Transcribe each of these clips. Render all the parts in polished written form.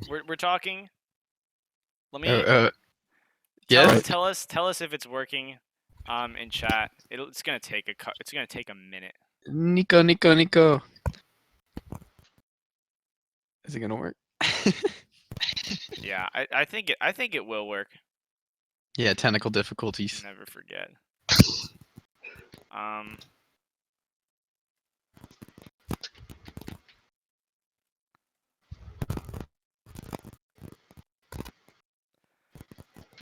we're talking. Let Uh, me uh, yes. tell us if it's working. In chat, it's gonna take a minute. Nico. Is it gonna work? Yeah, I think it will work. Yeah, technical difficulties. Never forget. Um.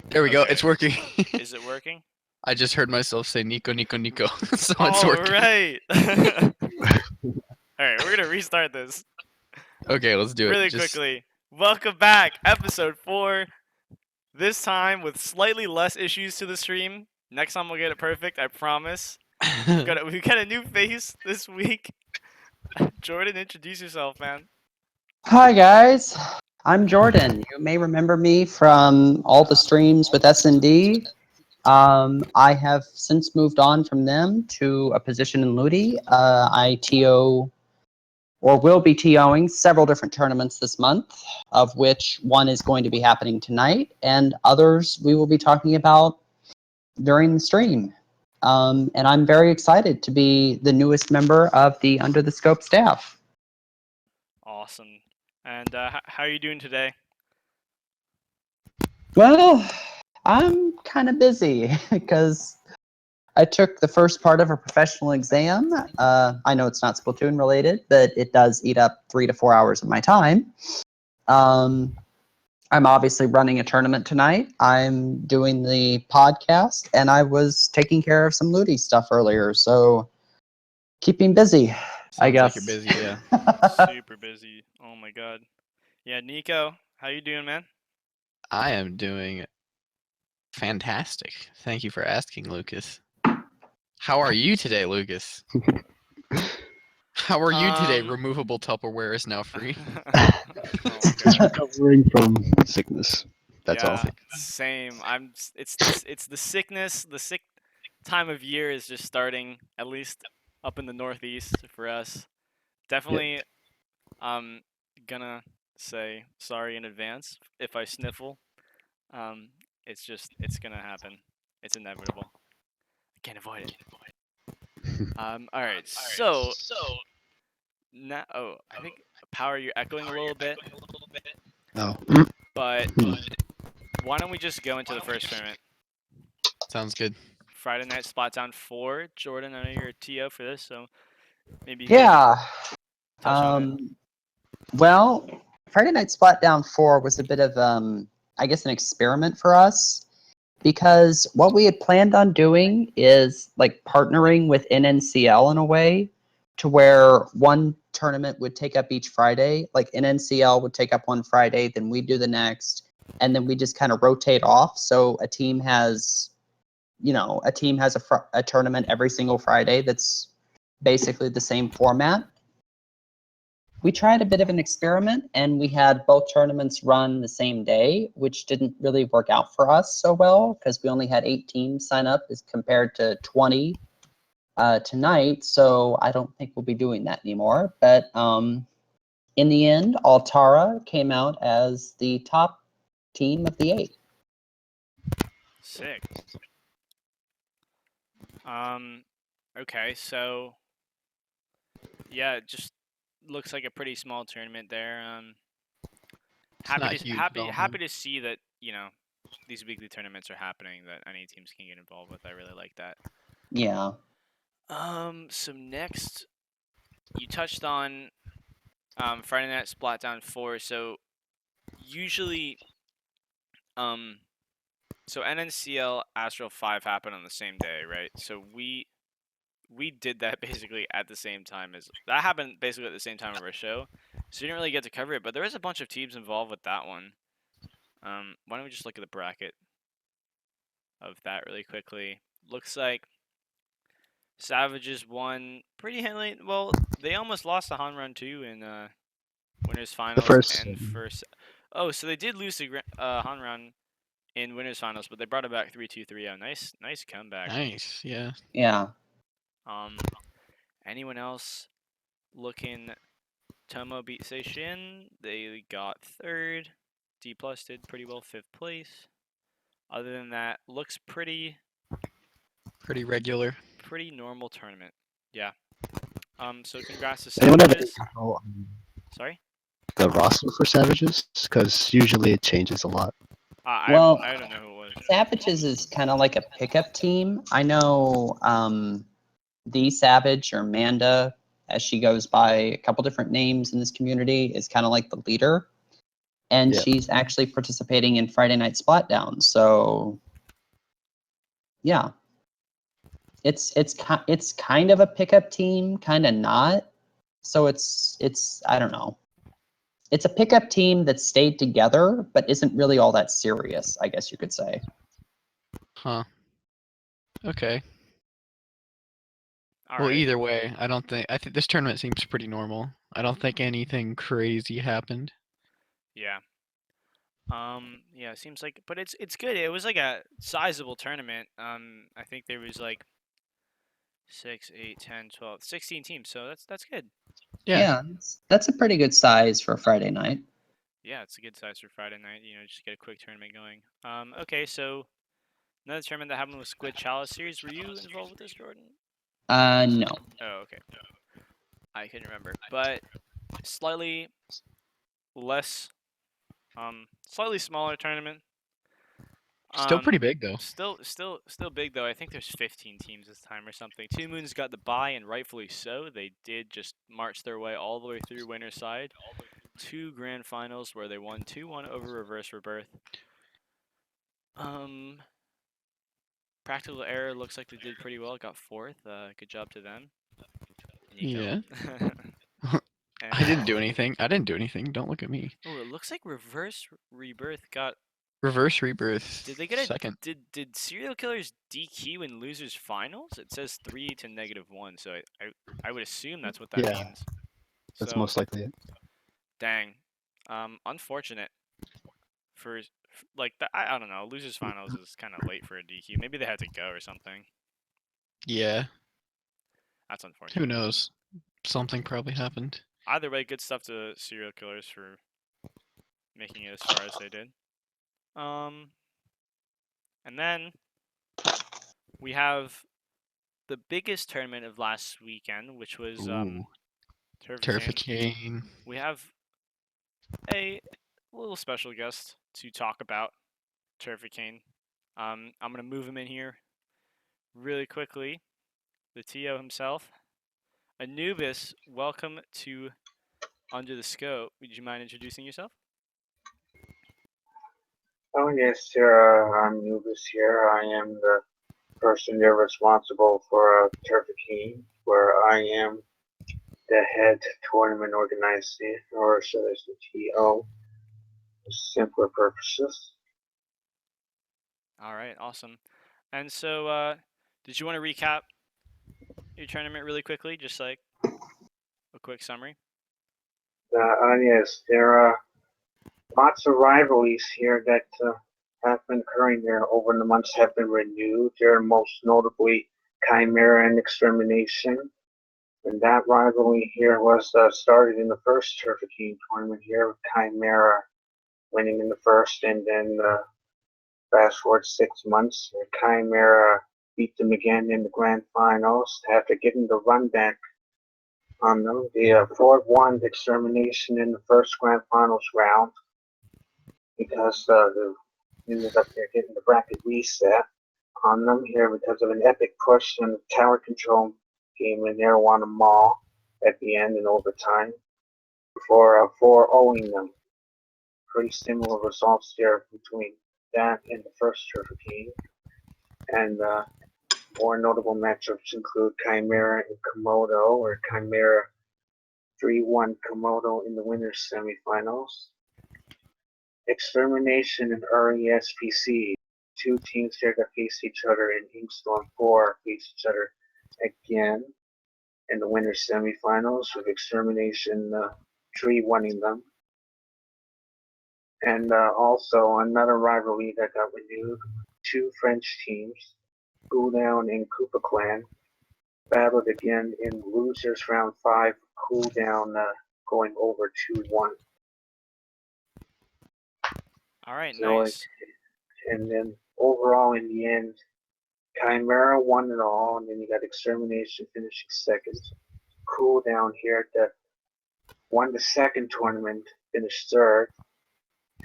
There we go. Okay. It's working. Is it working? I just heard myself say Nico, so it's All working. right. All right, we're gonna restart this Okay, let's do it. really quickly. Welcome back, episode 4. This time with slightly less issues to the stream. Next time we'll get it perfect, I promise. We've got a new face this week. Jordan, introduce yourself, man. Hi guys, I'm Jordan. You may remember me from all the streams with S&D. I have since moved on from them to a position in LUTI. I TO or will be TOing several different tournaments this month, of which one is going to be happening tonight, and others we will be talking about during the stream. And I'm very excited to be the newest member of the Under the Scope staff. Awesome. And how are you doing today? Well, I'm kind of busy because I took the first part of a professional exam. I know it's not Splatoon related, but it does eat up 3 to 4 hours of my time. I'm obviously running a tournament tonight. I'm doing the podcast, and I was taking care of some LUTI stuff earlier, so keeping busy, I Sounds guess. like you're busy, yeah. Super busy. Oh my god. Yeah, Nico, how you doing, man? I am doing fantastic. Thank you for asking, Lucas. How are you today, Lucas? How are you today? Removable Tupperware is now free. Oh my god. Recovering from sickness. That's all. Yeah, same. It's the sickness. The sick time of year is just starting, at least up in the Northeast for us. Definitely, I'm gonna say sorry in advance if I sniffle. Um, it's gonna happen. It's inevitable. I can't avoid it. All right. So now, I think Power, you're echoing a little bit, Oh. but why don't we just go into the first tournament? Sounds good. Friday Night Splatdown 4. Jordan, I know you're a TO for this, so maybe you Yeah. could touch on it. Well, Friday Night Splatdown 4 was a bit of, I guess, an experiment for us, because what we had planned on doing is like partnering with NNCL in a way to where one tournament would take up each Friday. Like NNCL would take up one Friday, then we do the next, and then we just kind of rotate off. So a team has, a tournament every single Friday that's basically the same format. We tried a bit of an experiment, and we had both tournaments run the same day, which didn't really work out for us so well because we only had 8 teams sign up as compared to 20 tonight. So I don't think we'll be doing that anymore. But in the end, Altara came out as the top team of the 8. Sick. Okay, so yeah, it just looks like a pretty small tournament there. Happy to see that, these weekly tournaments are happening, that any teams can get involved with. I really like that. Yeah. So next, you touched on Friday Night Splatdown 4. So usually, so NNCL Astral 5 happened on the same day, right? So we did that basically at the same time as that happened basically at the same time of our show. So we didn't really get to cover it, but there is a bunch of teams involved with that one. Why don't we just look at the bracket of that really quickly? Looks like Savages won pretty handily. Well, they almost lost to Hanron too in winners finals and first. Oh, so they did lose to Hanron in winners finals, but they brought it back 3-2, 3-0. Nice comeback. Nice, yeah. Yeah. Anyone else looking Tomo beat Seishin. They got 3rd. D Plus did pretty well, 5th place. Other than that, looks pretty regular. pretty normal tournament. Yeah. So congrats to Anyone have any Savages. info on Sorry. the roster for Savages? Because usually it changes a lot. Well, I don't know who it was. Savages is kind of like a pickup team. I know the Savage or Manda, as she goes by a couple different names in this community, is kind of like the leader. And Yeah. she's actually participating in Friday Night Splatdown. So, yeah. It's kind of a pickup team, kind of not. So it's I don't know. It's a pickup team that stayed together, but isn't really all that serious, I guess you could say. Huh. Okay. All Well, right. either way, I think this tournament seems pretty normal. I don't think anything crazy happened. Yeah. Yeah, it seems like, but it's good. It was like a sizable tournament. I think there was like 6, 8, 10, 12, 16 teams. So that's good. Yeah. Yeah, that's a pretty good size for a Friday night. Yeah, it's a good size for Friday night. Just get a quick tournament going. Okay, so another tournament that happened was Squid Chalice Series. Were you involved with this, Jordan? No. Oh, okay. I couldn't remember, but slightly less, slightly smaller tournament. Still pretty big though. Still big though. I think there's 15 teams this time or something. Two Moons got the bye, and rightfully so. They did just march their way all the way through winner's side. 2 grand finals where they won 2-1 over Reverse Rebirth. Practical Error looks like they did pretty well. Got 4th. Good job to them. Nico. Yeah. And, I didn't do anything. Don't look at me. Oh, it looks like Reverse Rebirth got. Reverse Rebirth. Did they get a second? did serial killers DQ in losers finals? It says 3 to -1, so I would assume that's what that Yeah. means. That's So most likely it. dang, unfortunate for like that. I don't know. Losers finals is kind of late for a DQ. Maybe they had to go or something. Yeah. That's Who unfortunate. knows? Something probably happened. Either way, good stuff to serial killers for making it as far as they did. And then we have the biggest tournament of last weekend, which was Ooh. Turfacane. Turfacane. We have a little special guest to talk about Turfacane. I'm gonna move him in here really quickly. The TO himself, Anubis. Welcome to Under the Scope. Would you mind introducing yourself? Oh yes, sir. I'm Nubis here. I am the person there responsible for Turfacane, where I am the head tournament organizer, or should I say TO, for simpler purposes. All right, awesome. And so, did you want to recap your tournament really quickly, just like a quick summary? Yes, there are lots of rivalries here that have been occurring there over the months have been renewed. There are most notably Chimera and Extermination. And that rivalry here was started in the first Turfacane tournament here with Chimera winning in the first, and then fast forward 6 months, Chimera beat them again in the grand finals after getting the run back on them. The 4-1 Extermination in the first grand finals round because they ended up there getting the bracket reset on them here because of an epic push in the tower control game in there won them all at the end in overtime for 4-0ing them. Pretty similar results there between that and the first Turfacane. And more notable matchups include Chimera and Komodo, or Chimera 3-1 Komodo in the winners semifinals. Extermination and RESPC, two teams here that face each other in Inkstorm 4 face each other again in the winners semifinals, with Extermination 3-1ing them. And also another rivalry that got renewed. Two French teams, Cooldown and Koopa Clan, battled again in losers round 5 Cooldown going over 2-1. All right, So nice. and then overall in the end, Chimera won it all, and then you got Extermination finishing second. Cool down here that won the second tournament, finished third,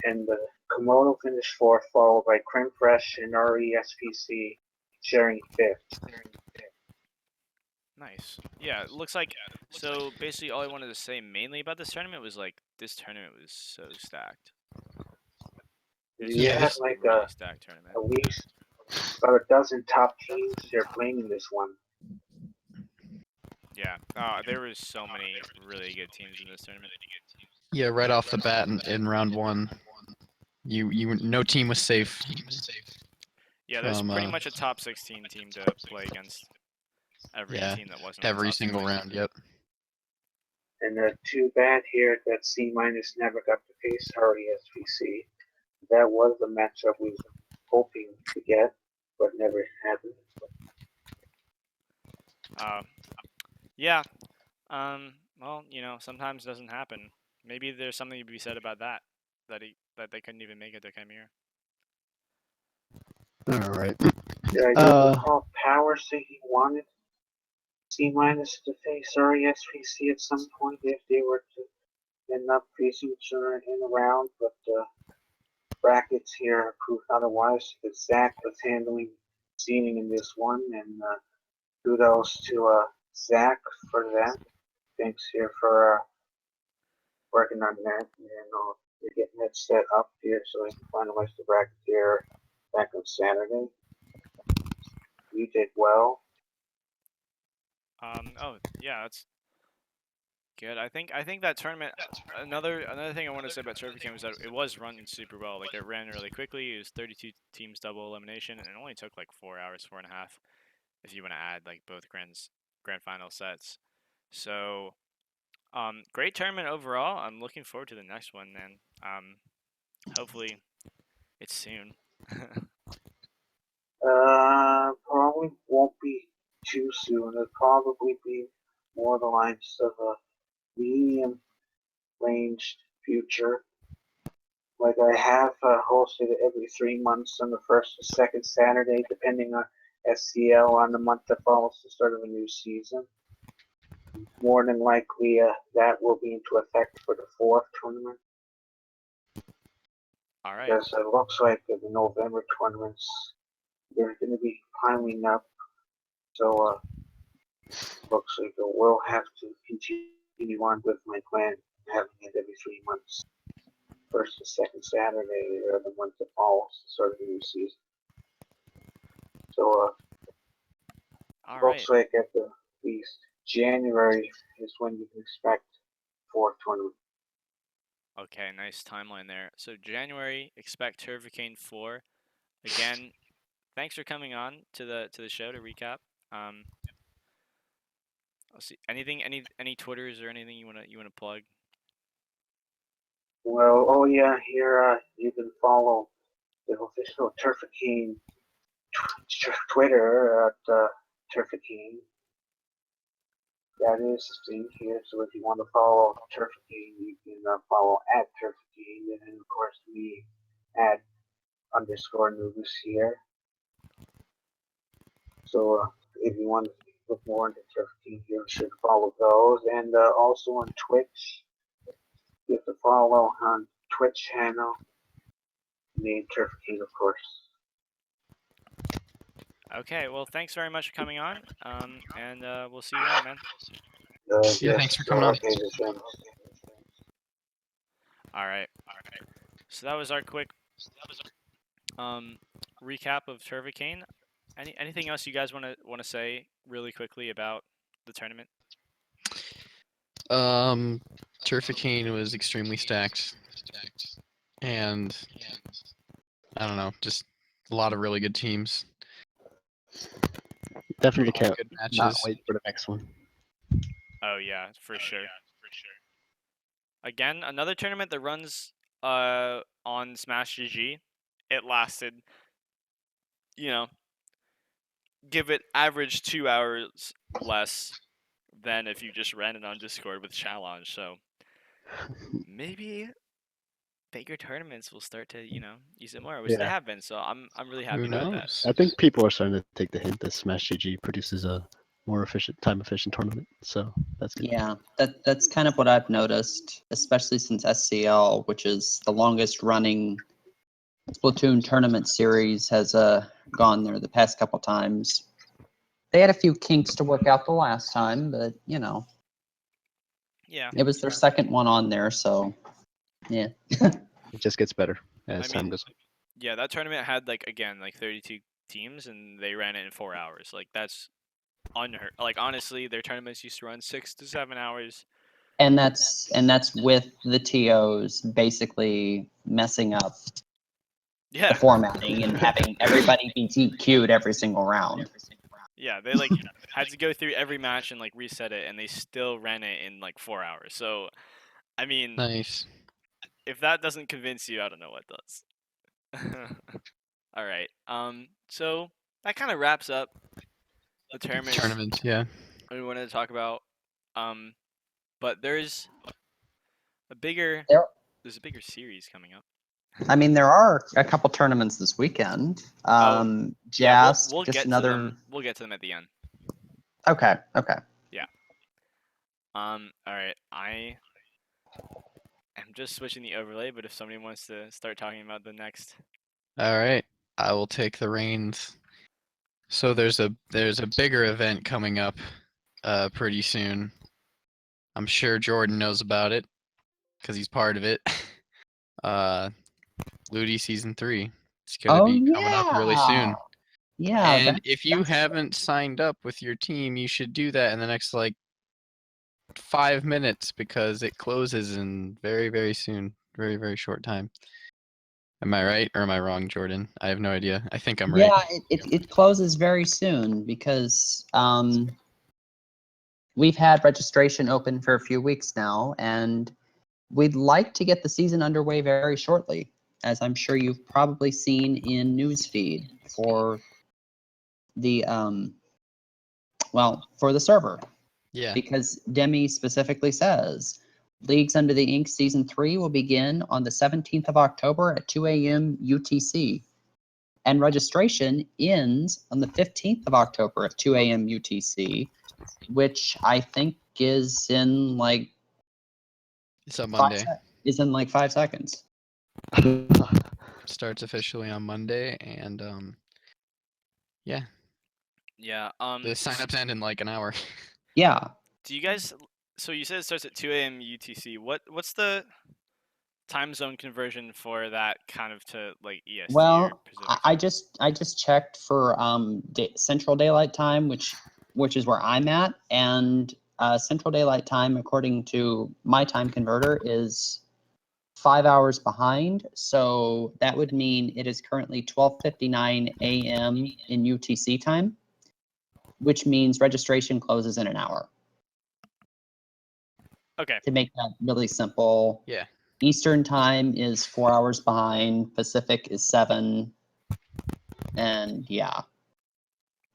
and the Komodo finished fourth, followed by Creme Fraiche and RESPC sharing fifth. Nice. Yeah, it looks like so basically all I wanted to say mainly about this tournament was like this tournament was so stacked. It was You just had Yes. a like really stacked tournament. at least about a dozen top teams here playing in this one. Yeah. There was so many really good teams in this tournament. Yeah, right off the bat in round one, no team was safe Yeah, there's from pretty much a top 16 team to play against every yeah, team that wasn't a every top single 16. round. Yep. And too bad here that C minus never got to face RESPC. That was the matchup we were hoping to get, but never happened. Yeah. Well, sometimes it doesn't happen. Maybe there's something to be said about that. That they couldn't even make it to Chimera. All right. Yeah, I do recall Power say he wanted C minus to face RESPC at some point if they were to end up facing each other in a round, but brackets here proved otherwise. Because Zach was handling seeding in this one, and kudos to Zach for that. Thanks here for working on that. They're getting it set up here so we can finalize the bracket here back on Saturday. You did well. Oh yeah, that's good. I think that tournament. Another thing I want to say about Trophy Camp was that it was run super well. Like it ran really quickly. It was 32 teams double elimination, and it only took like 4 hours, 4.5, if you want to add like both grand final sets. So great tournament overall. I'm looking forward to the next one, man. Hopefully it's soon. Probably won't be too soon. It'll probably be more the lines of a medium ranged future. Like I have hosted it every 3 months on the first or second Saturday, depending on SCL on the month that follows the start of a new season. More than likely, that will be into effect for the fourth tournament. All right. Because it looks like the November tournaments, they're going to be piling up. So, looks like I will have to continue on with my plan, having it every 3 months. First and second Saturday or the month that follows the start of the new season. So, All right. looks like at the least January is when you can expect fourth tournament. Okay, nice timeline there. So January, expect Turvicane 4. Again, thanks for coming on to the show to recap. Let's see. Any Twitters or anything you wanna plug? Well, oh yeah, here you can follow the official Turfakeen Twitter at Turfakeen. That is the thing here. So if you want to follow Turfakeen, you can follow at Turfakeen, and then of course me at _Nubus here. So if you want to look more into Turfakeen, you should follow those, and also on Twitch. You have to follow on Twitch channel named Turfakeen, of course. Okay, well, thanks very much for coming on. And we'll see you around, man. Yeah, thanks for coming on. Okay, then. All right. So that was our quick recap of Turvicane. Anything else you guys wanna say really quickly about the tournament? Turfacane was extremely stacked, and I don't know, just a lot of really good teams. Definitely A lot of can't good not matches. wait for the next one. Oh yeah, for sure. Again, another tournament that runs on Smash GG. It lasted, you know, give it average 2 hours less than if you just ran it on Discord with challenge. So maybe bigger tournaments will start to, use it more, which they Yeah. have been. So I'm really Who happy about that. knows? I think people are starting to take the hint that Smash GG produces a more efficient, time-efficient tournament. So that's good. Yeah, that's kind of what I've noticed, especially since SCL, which is the longest running Splatoon tournament series, has gone there the past couple times. They had a few kinks to work out the last time, but Yeah. it was their second one on there, so yeah. It just gets better as I time mean, goes on. yeah, that tournament had like 32 teams, and they ran it in 4 hours. Like that's unheard. Like honestly, their tournaments used to run 6 to 7 hours. And that's with the TOs basically messing up the Yeah. formatting and having everybody be DQ'd every single round. Yeah, they like had to go through every match and like reset it, and they still ran it in like 4 hours. So, I mean, Nice. if that doesn't convince you, I don't know what does. All right. So that kind of wraps up the tournaments Tournaments, yeah. we wanted to talk about. But there's a bigger There, there's a bigger series coming up. I mean, there are a couple tournaments this weekend. Yeah, Jazz, we'll just get to them. another. We'll get to them at the end. Okay, okay. Yeah. All right. I am just switching the overlay, but if somebody wants to start talking about the next. All right. I will take the reins. So there's a bigger event coming up pretty soon. I'm sure Jordan knows about it because he's part of it. LUTI Season 3. It's gonna Oh be coming up really yeah, soon. yeah. And if you haven't signed up with your team, you should do that in the next like 5 minutes because it closes in very, very soon. Very, very short time. Am I right or am I wrong, Jordan? I have no idea. I think I'm right. Yeah, it closes very soon because we've had registration open for a few weeks now, and we'd like to get the season underway very shortly, as I'm sure you've probably seen in newsfeed for the for the server, Yeah. because Demi specifically says Leagues Under the Ink Season 3 will begin on the 17th of October at 2 a.m. UTC. And registration ends on the 15th of October at 2 a.m. UTC, which I think is in like It's on Monday. is in like 5 seconds. Starts officially on Monday and yeah. Yeah. The signups end in like an hour. Yeah. Do you guys? So you said it starts at 2 a.m. UTC. What's the time zone conversion for that kind of to like EST or Well, Pacific? I just checked for Central Daylight Time, which is where I'm at, and Central Daylight Time, according to my time converter, is 5 hours behind. So that would mean it is currently 12:59 a.m. in UTC time, which means registration closes in an hour. Okay. To make that really simple, Yeah. Eastern time is 4 hours behind, Pacific is 7, and yeah,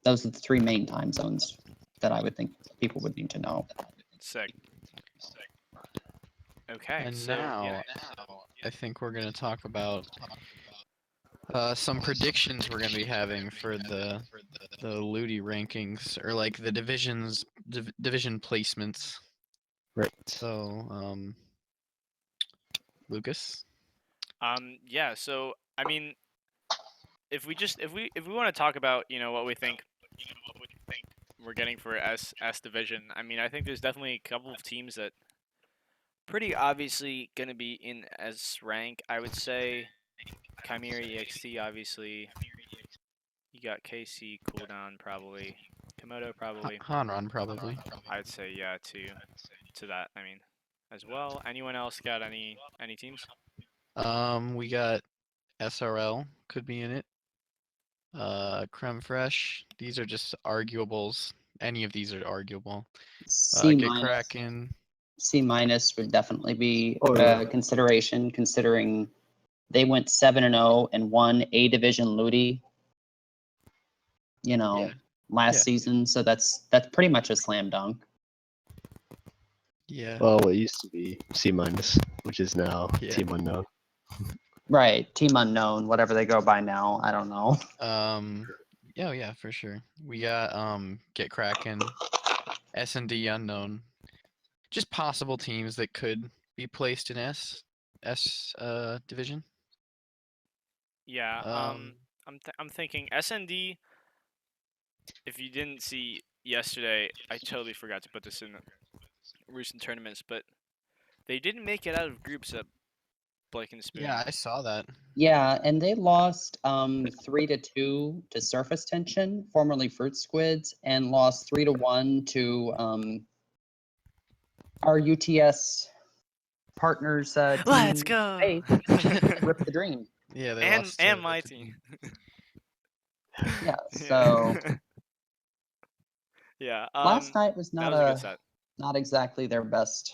those are the 3 main time zones that I would think people would need to know. Sick. Okay. And So now yeah. I think we're gonna talk about some predictions we're gonna be having for the LUTI rankings or like the division placements. Right. So Lucas. Yeah. So I mean, if we want to talk about what we think we're getting for S division, I mean I think there's definitely a couple of teams that pretty obviously gonna be in S rank. I would say Chimera EXT obviously. You got KC cooldown probably. Komodo probably. Hanron probably. I'd say yeah to that. I mean, as well. Anyone else got any teams? We got SRL could be in it. Creme Fraiche. These are just arguables. Any of these are arguable. C Get minus. Kraken. C minus would definitely be Oh, a yeah. consideration, considering they went 7-0 and won A division LUTI, Yeah. last Yeah. season. So that's pretty much a slam dunk. Yeah. Well, it used to be C-, which is now Yeah. Team Unknown. Right, Team Unknown, whatever they go by now. I don't know. Yeah, for sure. We got Get Kraken, S&D Unknown. Just possible teams that could be placed in S division. Yeah. Um, I'm thinking SND. If you didn't see yesterday, I totally forgot to put this in recent tournaments, but they didn't make it out of groups at Blake and Spoon. yeah, I saw that. Yeah, and they lost 3-2 to Surface Tension, formerly Fruit Squids, and lost 3-1 to our UTS partners Let's team. go. Hey, Rip the Dream. Yeah, they and lost and to my the team. Yeah, so Yeah. last night was that was a good set. not exactly their best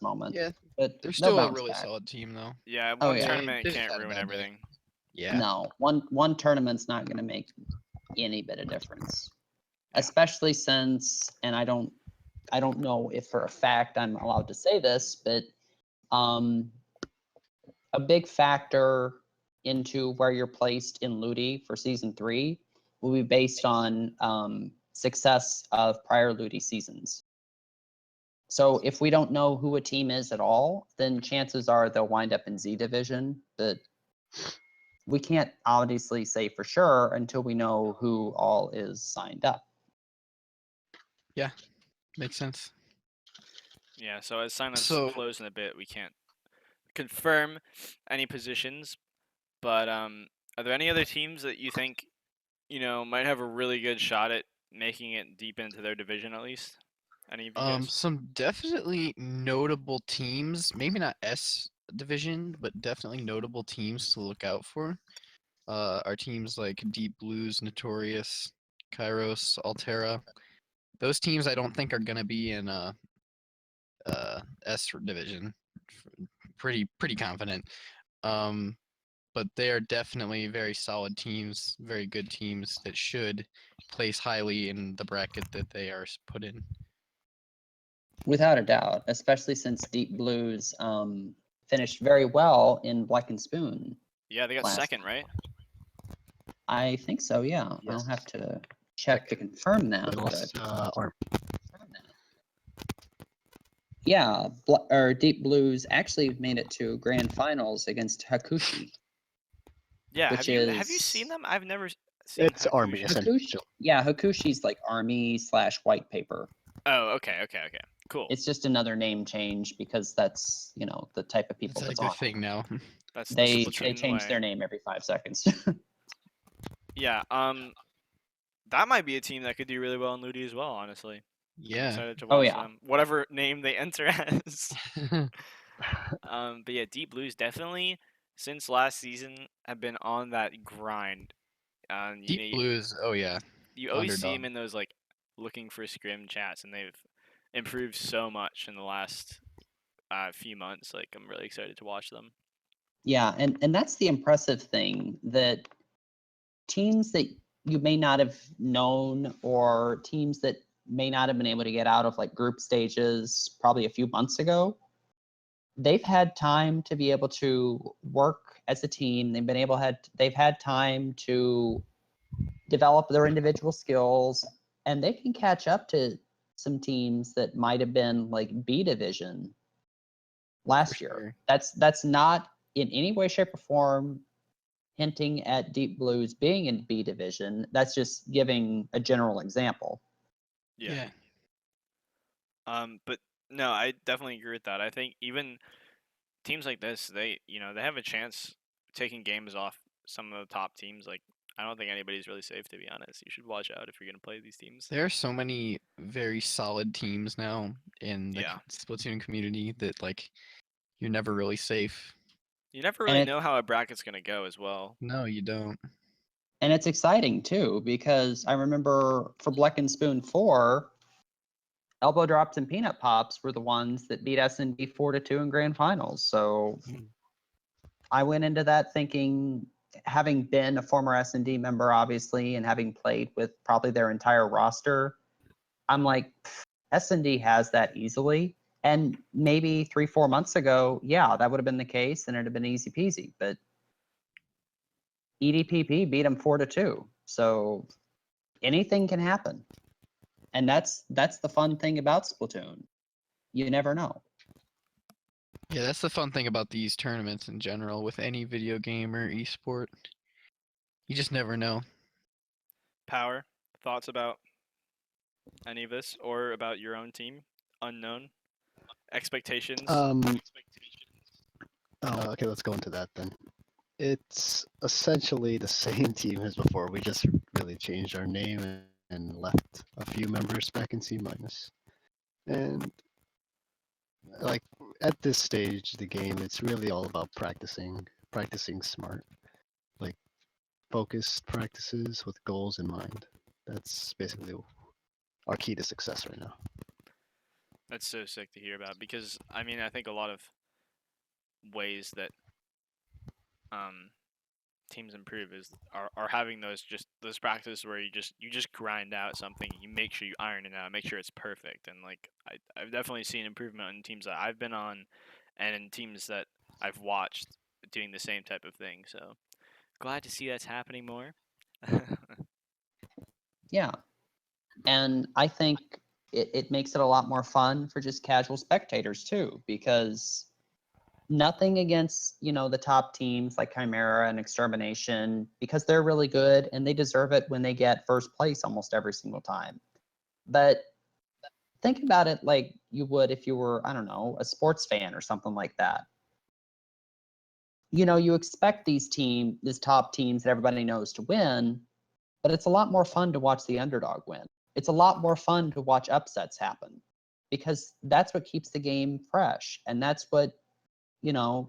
moment, Yeah, but they're they'll still a bounce really back. solid team though. Yeah, Oh, one yeah. tournament They just can't had a ruin bad day. everything. Yeah. No, one tournament's not going to make any bit of difference, Yeah. especially since, and I don't know if for a fact I'm allowed to say this, but a big factor into where you're placed in LUTI for season 3 will be based on success of prior LUTI seasons. So if we don't know who a team is at all, then chances are they'll wind up in Z division. But we can't obviously say for sure until we know who all is signed up. Yeah, makes sense. Yeah. So as signups So- close in a bit, we can't confirm any positions. But are there any other teams that you think might have a really good shot at making it deep into their division at least? Any of you guys? Some definitely notable teams, maybe not S division, but definitely notable teams to look out for. Are teams like Deep Blues, Notorious, Kairos, Altera. Those teams I don't think are gonna be in S division. Pretty confident. But they are definitely very solid teams, very good teams that should place highly in the bracket that they are put in. Without a doubt, especially since Deep Blues finished very well in Black and Spoon. Yeah, they got last second, right? I think so, yeah. I'll Yes. have to check to confirm that. They lost Arm. Yeah, Deep Blues actually made it to grand finals against Hakushi. Yeah. Which Have you is- seen them? I've never seen. It's Army, Hakushi. essentially. Yeah, Hakushi's like Army/white paper. Oh, okay. Cool. It's just another name change because that's the type of people It's like that's their on. thing now. That's the They Splatoon change way. their name every 5 seconds. Yeah. That might be a team that could do really well in LUTI as well. Honestly, I'm Yeah. excited to Oh, watch yeah. them. Whatever name they enter as. But yeah, Deep Blues definitely since last season have been on that grind. Deep Blues, oh yeah. You always see underdog. them in those like looking for scrim chats, and they've improved so much in the last few months. Like I'm really excited to watch them. Yeah, and that's the impressive thing, that teams that you may not have known, or teams that may not have been able to get out of like group stages probably a few months ago, they've had time to be able to work as a team. They've had time to develop their individual skills, and they can catch up to some teams that might have been like B division last year. sure. That's not in any way, shape, or form hinting at Deep Blues being in B division. That's just giving a general example. Yeah. But no, I definitely agree with that. I think even teams like this, they have a chance taking games off some of the top teams. Like I don't think anybody's really safe, to be honest. You should watch out if you're gonna play these teams. There are so many very solid teams now in the Yeah. Splatoon community that like you're never really safe. You never And really it- know how a bracket's gonna go as well. No, you don't. And it's exciting too, because I remember for Black and Spoon 4, Elbow Drops and Peanut Pops were the ones that beat S&D 4-2 in grand finals. So I went into that thinking, having been a former S&D member, obviously, and having played with probably their entire roster, I'm like, S&D has that easily. And maybe 3-4 months ago, yeah, that would have been the case and it'd have been easy peasy. But EDPP beat them 4-2. So anything can happen. And that's the fun thing about Splatoon. You never know. Yeah, that's the fun thing about these tournaments in general with any video game or esport. You just never know. Power, thoughts about any of this or about your own team? Unknown expectations. Okay, let's go into that then. It's essentially the same team as before. We just really changed our name and left a few members back in C minus. And like at this stage of the game, it's really all about practicing smart, like focused practices with goals in mind. That's basically our key to success right now. That's so sick to hear about because I mean I think a lot of ways that um teams improve are having those practices where you just grind out something, you make sure you iron it out, make sure it's perfect, and like I've definitely seen improvement in teams that I've been on, and in teams that I've watched doing the same type of thing. So glad to see that's happening more. Yeah. And I think it makes it a lot more fun for just casual spectators too, because nothing against, the top teams like Chimera and Extermination, because they're really good and they deserve it when they get first place almost every single time. But think about it like you would if you were, I don't know, a sports fan or something like that. You expect these top teams that everybody knows to win, but it's a lot more fun to watch the underdog win. It's a lot more fun to watch upsets happen because that's what keeps the game fresh and that's what,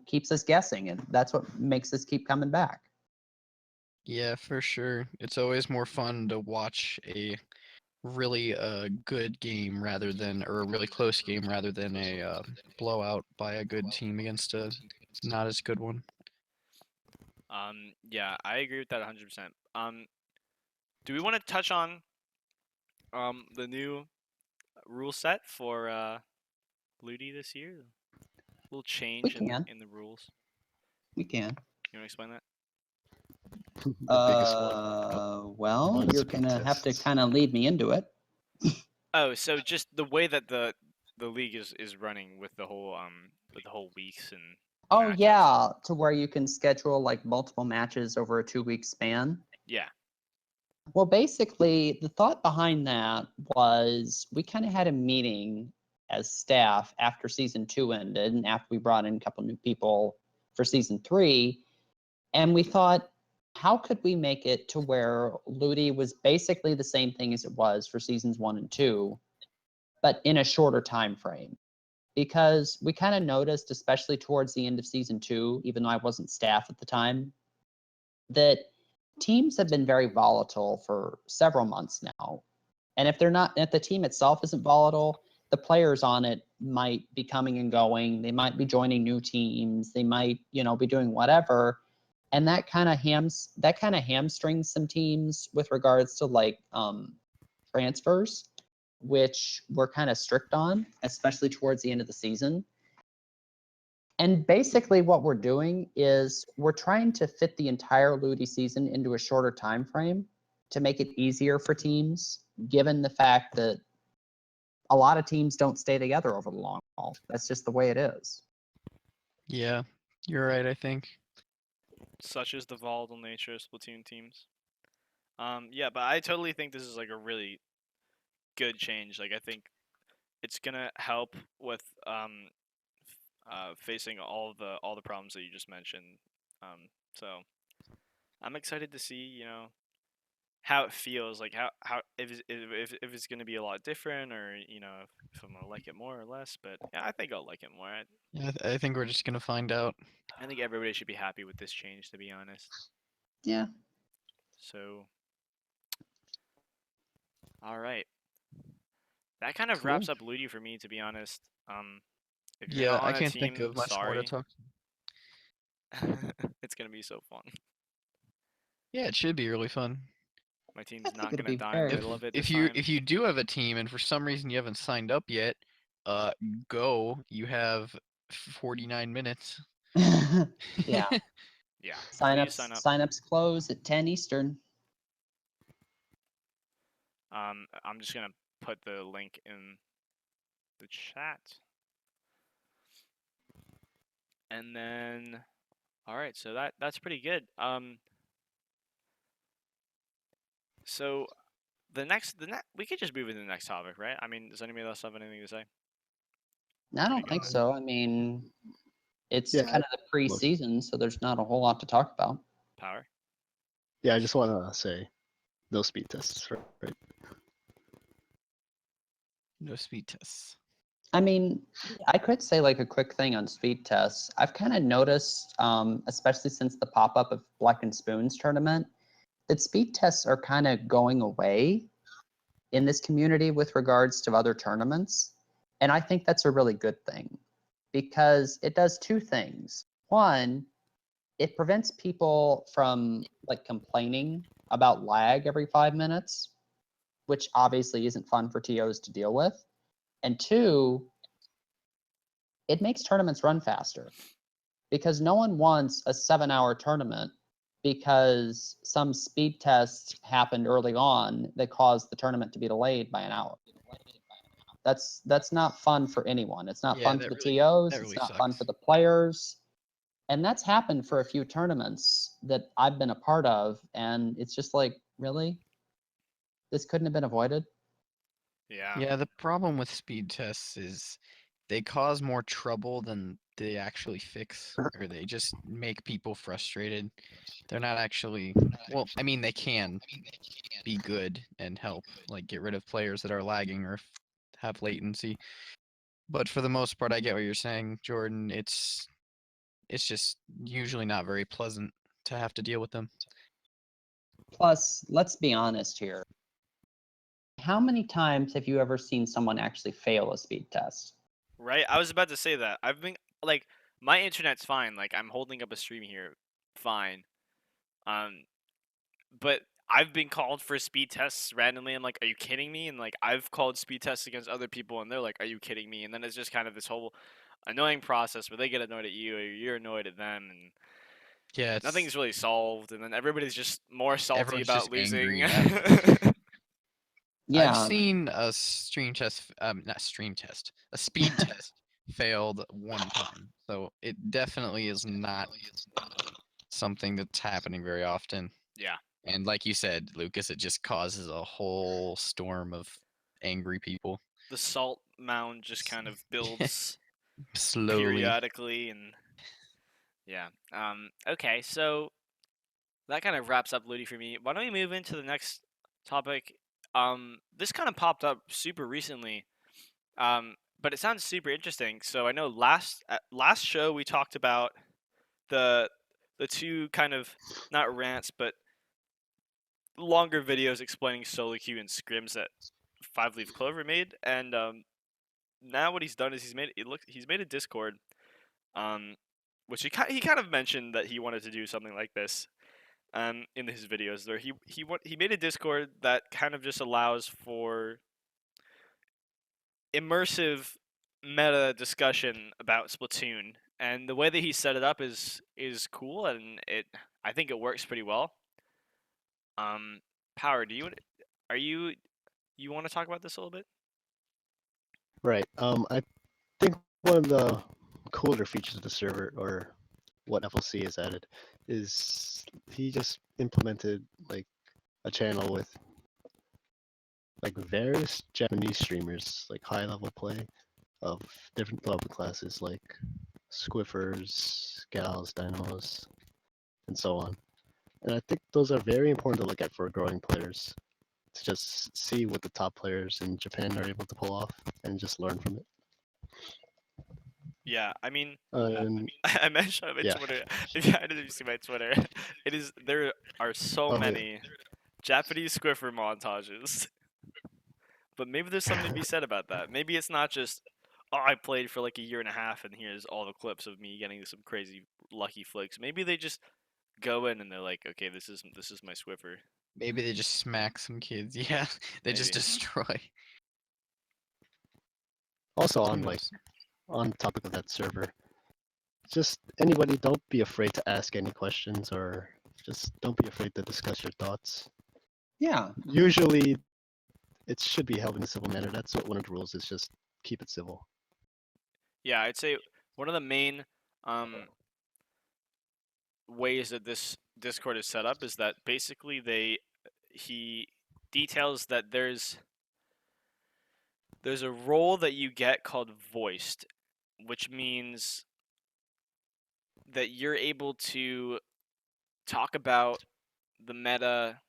keeps us guessing and that's what makes us keep coming back. Yeah, for sure. It's always more fun to watch a really good game rather than, or a really close game rather than a blowout by a good team against a not as good one. Yeah, I agree with that 100%. Do we want to touch on the new rule set for LUTI this year? A little We change can. in the rules. We can. You want to explain that? The biggest one. Well, Minus you're gonna have to contests. kind of lead me into it. Oh, so just the way that the league is running with the whole weeks and Oh matchups. yeah, to where you can schedule like multiple matches over a 2-week span. Yeah. Well, basically, the thought behind that was we kind of had a meeting as staff after season 2 ended and after we brought in a couple new people for season 3. And we thought, how could we make it to where LUTI was basically the same thing as it was for seasons 1 and 2, but in a shorter time frame? Because we kind of noticed, especially towards the end of season 2, even though I wasn't staff at the time, that teams have been very volatile for several months now. And if the team itself isn't volatile, the players on it might be coming and going. They might be joining new teams. They might, be doing whatever. And that kind of hamstrings some teams with regards to like transfers, which we're kind of strict on, especially towards the end of the season. And basically what we're doing is we're trying to fit the entire LUTI season into a shorter time frame to make it easier for teams, given the fact that a lot of teams don't stay together over the long haul. That's just the way it is. Yeah, you're right, I think. Such is the volatile nature of Splatoon teams. Yeah, but I totally think this is like a really good change. Like I think it's gonna help with facing all the problems that you just mentioned. So I'm excited to see how it feels, like how if it's gonna be a lot different, or if I'm gonna like it more or less. But yeah, I think I'll like it more. Yeah, I think we're just gonna find out. I think everybody should be happy with this change, to be honest. Yeah. So, all right, that kind of Cool. wraps up LUTI for me, to be honest. If you're Yeah, not I on a can't think team, of much more to sorry. talk. It's gonna be so fun. Yeah, it should be really fun. My team's not it'll gonna be die in very the middle of it If this you time. if you do have a team and for some reason you haven't signed up yet, go. You have 49 minutes. Yeah. Yeah, please Sign-ups sign up. sign-ups close at 10 Eastern. I'm just gonna put the link in the chat. And then, all right, so that's pretty good. So we could just move into the next topic, right? I mean, does anybody else have anything to say? I Can we don't go think ahead? so. I mean, it's Yeah, kind of the pre-season, so there's not a whole lot to talk about. Power. yeah. I just want to say, no speed tests, right? No speed tests. I mean, I could say like a quick thing on speed tests. I've kind of noticed, especially since the pop-up of Black and Spoons tournament, that speed tests are kind of going away in this community with regards to other tournaments. And I think that's a really good thing because it does two things. One, it prevents people from like complaining about lag every 5 minutes, which obviously isn't fun for TOs to deal with. And two, it makes tournaments run faster because no one wants a 7 hour tournament because some speed test happened early on that caused the tournament to be delayed by an hour. That's not fun for anyone. It's not Yeah, fun for that the really TOs. that It's really not fun for sucks. the players. And that's happened for a few tournaments that I've been a part of. And it's just like, really? This couldn't have been avoided? Yeah. Yeah, the problem with speed tests is they cause more trouble than they actually fix, or they just make people frustrated. They're not actually, well, I mean, they can be good and help, like get rid of players that are lagging or have latency. But for the most part, I get what you're saying, Jordan. It's just usually not very pleasant to have to deal with them. Plus, let's be honest here. How many times have you ever seen someone actually fail a speed test? Right? I was about to say that. I've been like my internet's fine. Like I'm holding up a stream here, fine. Um, but I've been called for speed tests randomly. I'm like, are you kidding me? And like I've called speed tests against other people, and they're like, are you kidding me? And then it's just kind of this whole annoying process where they get annoyed at you, or you're annoyed at them, and Yeah, it's nothing's really solved. And then everybody's just more salty everyone's just about losing. angry after. I've Yeah, seen a stream test, not stream test, a speed test failed one time. So it definitely is not something that's happening very often. Yeah. And like you said, Lucas, it just causes a whole storm of angry people The salt mound just kind of builds slowly. periodically, and yeah. Okay, so that kind of wraps up LUTI for me. Why don't we move into the next topic? This kind of popped up super recently, but it sounds super interesting. So I know last show we talked about the the two kind of not rants but longer videos explaining solo queue and scrims that Five Leaf Clover made, and now what he's done is he's made a Discord, um, which he kind of mentioned that he wanted to do something like this, in his videos. There he made a Discord that kind of just allows for immersive meta discussion about Splatoon, and the way that he set it up is cool, and I think it works pretty well. Um, Power, are you want to talk about this a little bit? Right. I think one of the cooler features of the server, or what FLC has added, is he just implemented like a channel with like various Japanese streamers, like high level play of different level classes, like Squiffers, Gals, Dynamos, and so on. And I think those are very important to look at for growing players, to just see what the top players in Japan are able to pull off and just learn from it. Yeah, I mean, And I mentioned on my yeah, Twitter. If you, I don't know if you see my Twitter, there are so oh many Japanese Squiffer montages. But maybe there's something to be said about that. Maybe it's not just, oh, I played for like a year and a half and here's all the clips of me getting some crazy lucky flicks. Maybe they just go in and they're like, okay, this is my Swiffer. Maybe they just smack some kids. Yeah, they just Maybe. destroy. Also, Who on knows? on topic of that server, just anybody, don't be afraid to ask any questions, or just don't be afraid to discuss your thoughts. Yeah. Usually, it should be held in a civil manner. That's what one of the rules is. Just keep it civil. Yeah, I'd say one of the main um, ways that this Discord is set up is that basically he details that there's a role that you get called voiced, which means that you're able to talk about the meta.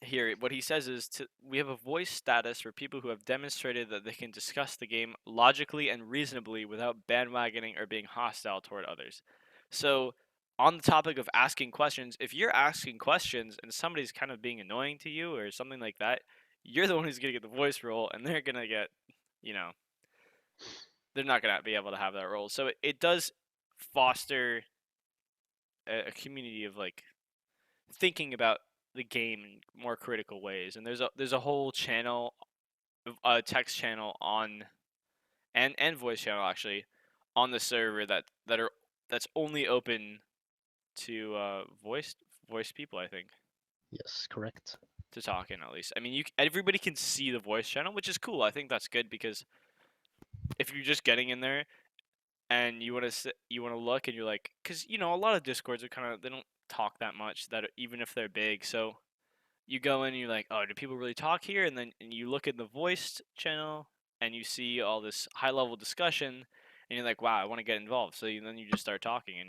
Here, what he says is we have a voice status for people who have demonstrated that they can discuss the game logically and reasonably without bandwagoning or being hostile toward others. So, on the topic of asking questions, if you're asking questions and somebody's kind of being annoying to you or something like that, you're the one who's going to get the voice role and they're going to get, you know, they're not going to be able to have that role. So, it does foster a community of like thinking about the game in more critical ways. And there's a whole channel, a text channel on and voice channel actually on the server that's only open to voice people. I think Yes, correct. to talk in at least. I mean, everybody can see the voice channel, which is cool. I think that's good because if you're just getting in there and you want to look and you're like, because a lot of discords are kind of they don't talk that much that even if they're big, so you go in and you're like, oh, do people really talk here? And then you look at the voiced channel and you see all this high level discussion and you're like, wow, I want to get involved. So then you just start talking and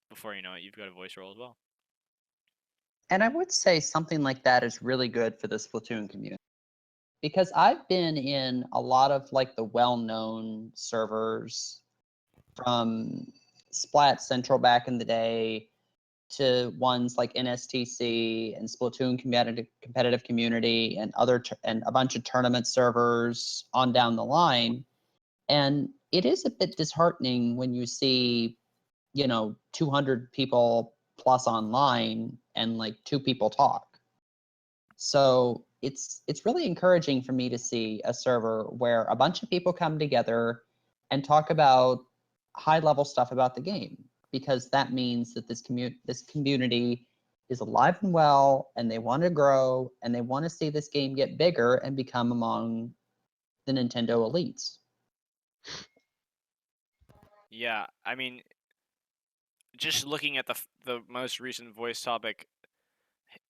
before you know it, you've got a voice role as well. And I would say something like that is really good for the Splatoon community. Because I've been in a lot of like the well-known servers from Splat Central back in the day to ones like NSTC and Splatoon competitive community and and a bunch of tournament servers on down the line. And it is a bit disheartening when you see, 200 people plus online and like two people talk. So it's really encouraging for me to see a server where a bunch of people come together and talk about high level stuff about the game, because that means that this community is alive and well, and they want to grow, and they want to see this game get bigger and become among the Nintendo elites. Yeah, I mean, just looking at the most recent voice topic,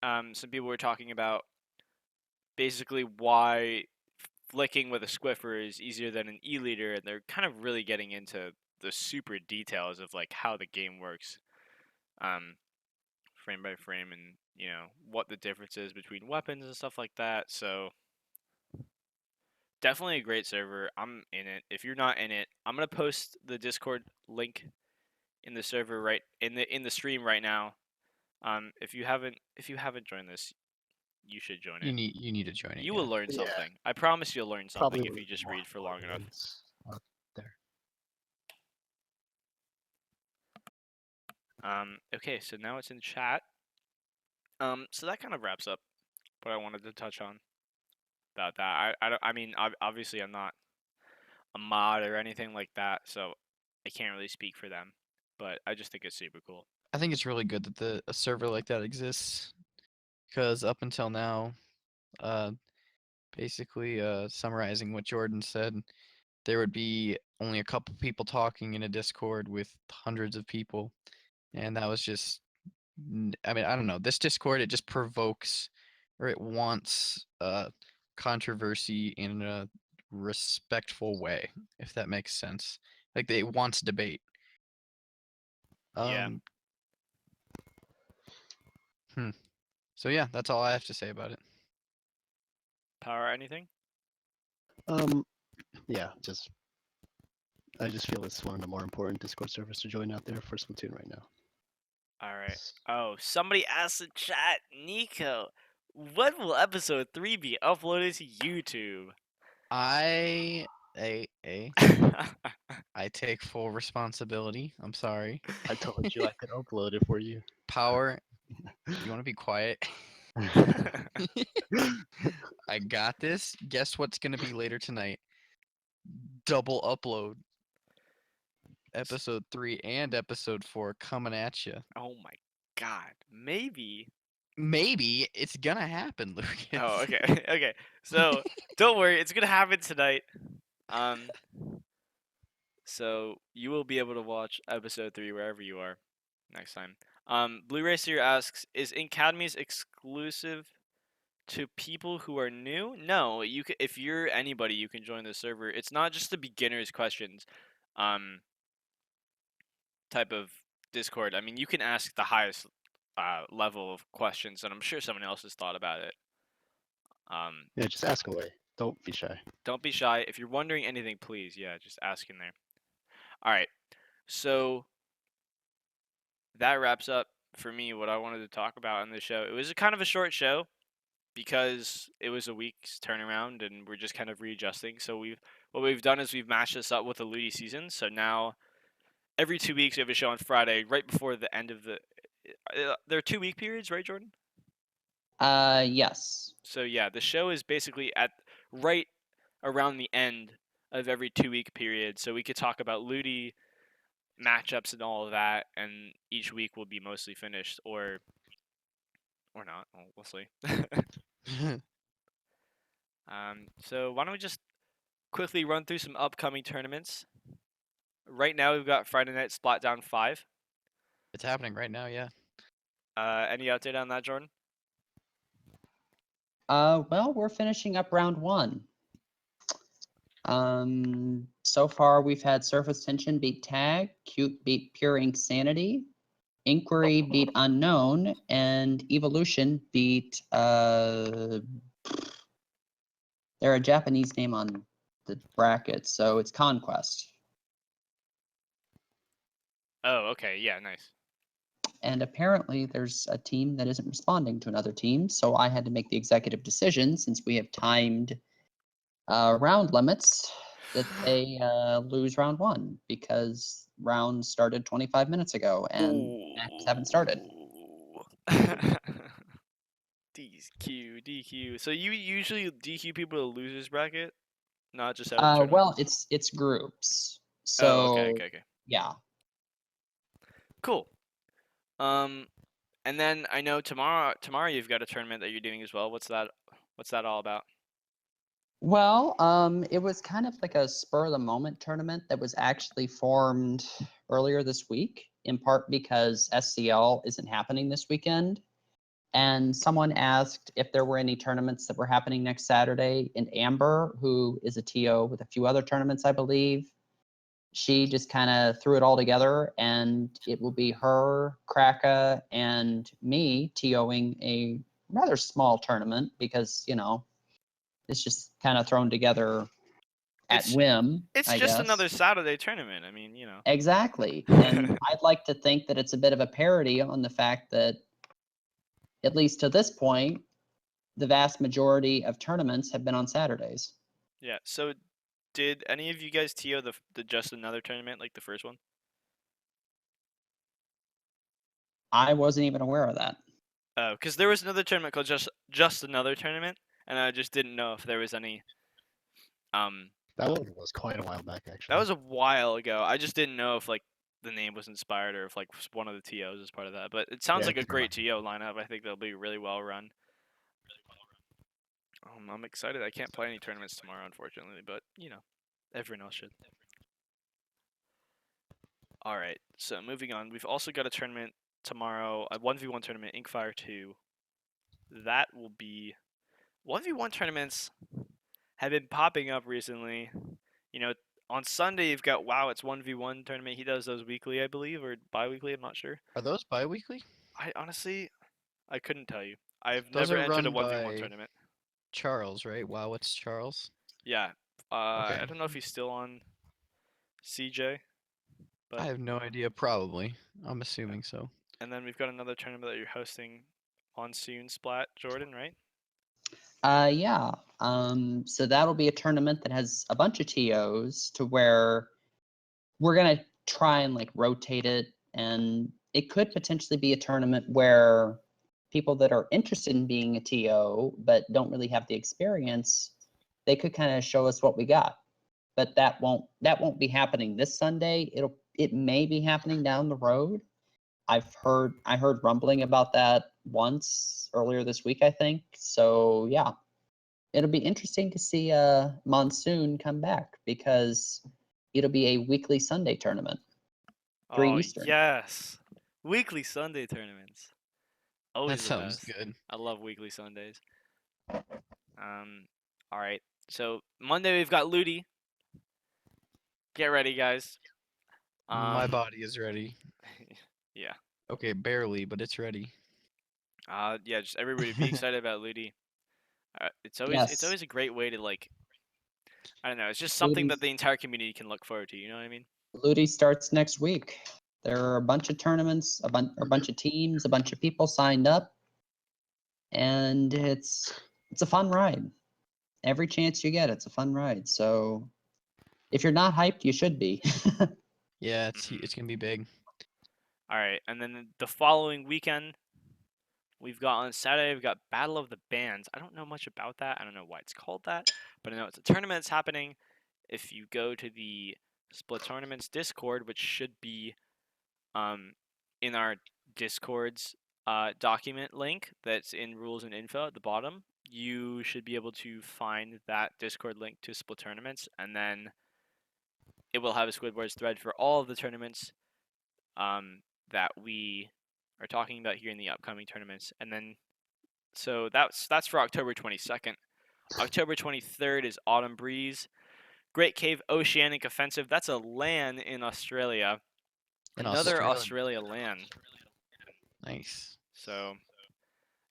some people were talking about basically why flicking with a Squiffer is easier than an E-liter, and they're kind of really getting into the super details of like how the game works, um, frame by frame, and what the difference is between weapons and stuff like that. So definitely a great server. I'm in it. If you're not in it, I'm gonna post the Discord link in the server right in the stream right now. If you haven't joined this, you should join it. You need to join it. You Yeah. will learn Yeah. something. I promise you'll learn something Probably if you just read for more long enough. ones out there. Okay, so now it's in chat. So that kind of wraps up what I wanted to touch on about that. I mean, obviously I'm not a mod or anything like that, so I can't really speak for them. But I just think it's super cool. I think it's really good that a server like that exists, because up until now, uh, basically, summarizing what Jordan said, there would be only a couple people talking in a Discord with hundreds of people, and that was just, I mean, I don't know. This Discord, it just provokes, or it wants, controversy in a respectful way, if that makes sense. Like, it wants debate. Yeah. Um, hmm. So yeah, that's all I have to say about it. Power anything? Yeah, I just feel it's one of the more important Discord servers to join out there for Splatoon right now. All right. Oh, somebody asked in chat, Nico, when will episode 3 be uploaded to YouTube? I I take full responsibility. I'm sorry. I told you I could upload it for you. Power, You want to be quiet? I got this. Guess what's gonna be later tonight? Double upload. Episode 3 and episode 4 coming at you. Oh my god. Maybe. Maybe it's gonna happen, Oh, Lucas. okay. Okay. So, don't worry, it's going to happen tonight. Um so you will be able to watch episode 3 wherever you are next time. Blu-ray Seer asks, is Academies exclusive to people who are new? No, you can, if you're anybody, you can join the server. It's not just the beginners questions type of Discord. I mean, you can ask the highest level of questions, and I'm sure someone else has thought about it. Yeah, just ask away. Don't be shy. Don't be shy. If you're wondering anything, please, yeah, just ask in there. All right. So that wraps up for me what I wanted to talk about on this show. It was a kind of a short show because it was a week's turnaround and we're just kind of readjusting. So what we've done is we've matched this up with the LUTI season. So now every 2 weeks we have a show on Friday right before the end of the. There are 2 week periods, right, Jordan? Yes. So yeah, the show is basically at right around the end of every 2 week period. So we could talk about LUTI matchups and all of that, and each week will be mostly finished or not. We'll see. So why don't we just quickly run through some upcoming tournaments? Right now we've got Friday Night Splatdown 5. It's happening right now, yeah. Any update on that, Jordan? Well, we're finishing up round 1. So far we've had Surface Tension beat Tag, Cute beat Pure Insanity, Inquiry beat Unknown, and Evolution beat they're a Japanese name on the bracket, so it's Conquest. Oh, okay. Yeah, nice. And apparently there's a team that isn't responding to another team, so I had to make the executive decision, since we have timed round limits, that they lose round 1 because rounds started 25 minutes ago and matches haven't started. DQ. So you usually DQ people to losers bracket, not just out of the tournament? Well, it's groups. Oh, So okay. yeah. Cool. And then I know tomorrow you've got a tournament that you're doing as well. What's that all about? Well, it was kind of like a spur of the moment tournament that was actually formed earlier this week, in part because SCL isn't happening this weekend. And someone asked if there were any tournaments that were happening next Saturday. And Amber, who is a TO with a few other tournaments, I believe, she just kind of threw it all together, and it will be her, Kraka, and me TOing a rather small tournament because, it's just kind of thrown together at whim, It's I just guess. another Saturday tournament. I mean, Exactly. And I'd like to think that it's a bit of a parody on the fact that, at least to this point, the vast majority of tournaments have been on Saturdays. Yeah. So, did any of you guys TO the just another tournament like the first one? I wasn't even aware of that. Oh, because there was another tournament called just another tournament, and I just didn't know if there was any. That one was quite a while back, actually. That was a while ago. I just didn't know if like the name was inspired or if like one of the TOs is part of that. But it sounds Yeah, like a it's great TO lineup. I think they'll be really well run. I'm excited. I can't play any tournaments tomorrow, unfortunately, but everyone else should. All right. So moving on, we've also got a tournament tomorrow, a 1v1 tournament, Inkfire 2. That will be 1v1 tournaments have been popping up recently. On Sunday you've got Wow, it's 1v1 tournament. He does those weekly, I believe, or bi-weekly. I'm not sure. Are those bi-weekly? I honestly, I couldn't tell you. I've Those never are entered a run 1v1 by tournament. Charles, right? Wow, it's Charles. Yeah. Okay. I don't know if he's still on CJ, but I have no idea. Probably. I'm assuming so. and then we've got another tournament that you're hosting Monsoon Splat, Jordan, right? Yeah. So that'll be a tournament that has a bunch of TOs, to where we're gonna try and like rotate it, and it could potentially be a tournament where people that are interested in being a TO but don't really have the experience, they could kind of show us what we got. But that won't be happening this Sunday. It may be happening down the road. I heard rumbling about that once earlier this week, I think. So yeah, it'll be interesting to see Monsoon come back because it'll be a weekly Sunday tournament. 3 Oh Eastern. yes, weekly Sunday tournaments. That Always the sounds best. good. I love weekly Sundays. All right. So Monday we've got LUTI. Get ready, guys. My body is ready. Yeah. Okay, barely, but it's ready. Yeah. Just everybody be excited about LUTI. It's Yes. always a great way to like. I don't know. It's just something Ludi, that the entire community can look forward to. You know what I mean? Ludi starts next week. There are a bunch of tournaments, a bunch of teams, a bunch of people signed up, and it's a fun ride. Every chance you get, it's a fun ride. So if you're not hyped, you should be. Yeah, Mhm. it's gonna be big. All right. And then the following weekend, we've got on Saturday, we've got Battle of the Bands. I don't know much about that. I don't know why it's called that, but I know it's a tournament that's happening. If you go to the Split Tournaments Discord, which should be in our Discord's document link that's in rules and info at the bottom, you should be able to find that Discord link to Split Tournaments, and then it will have a Squidward's thread for all of the tournaments that we are talking about here in the upcoming tournaments. And then, so that's for October 22nd. October 23rd is Autumn Breeze. Great Cave Oceanic Offensive. That's a LAN in Australia. In Another Australia. Australia LAN. Nice. So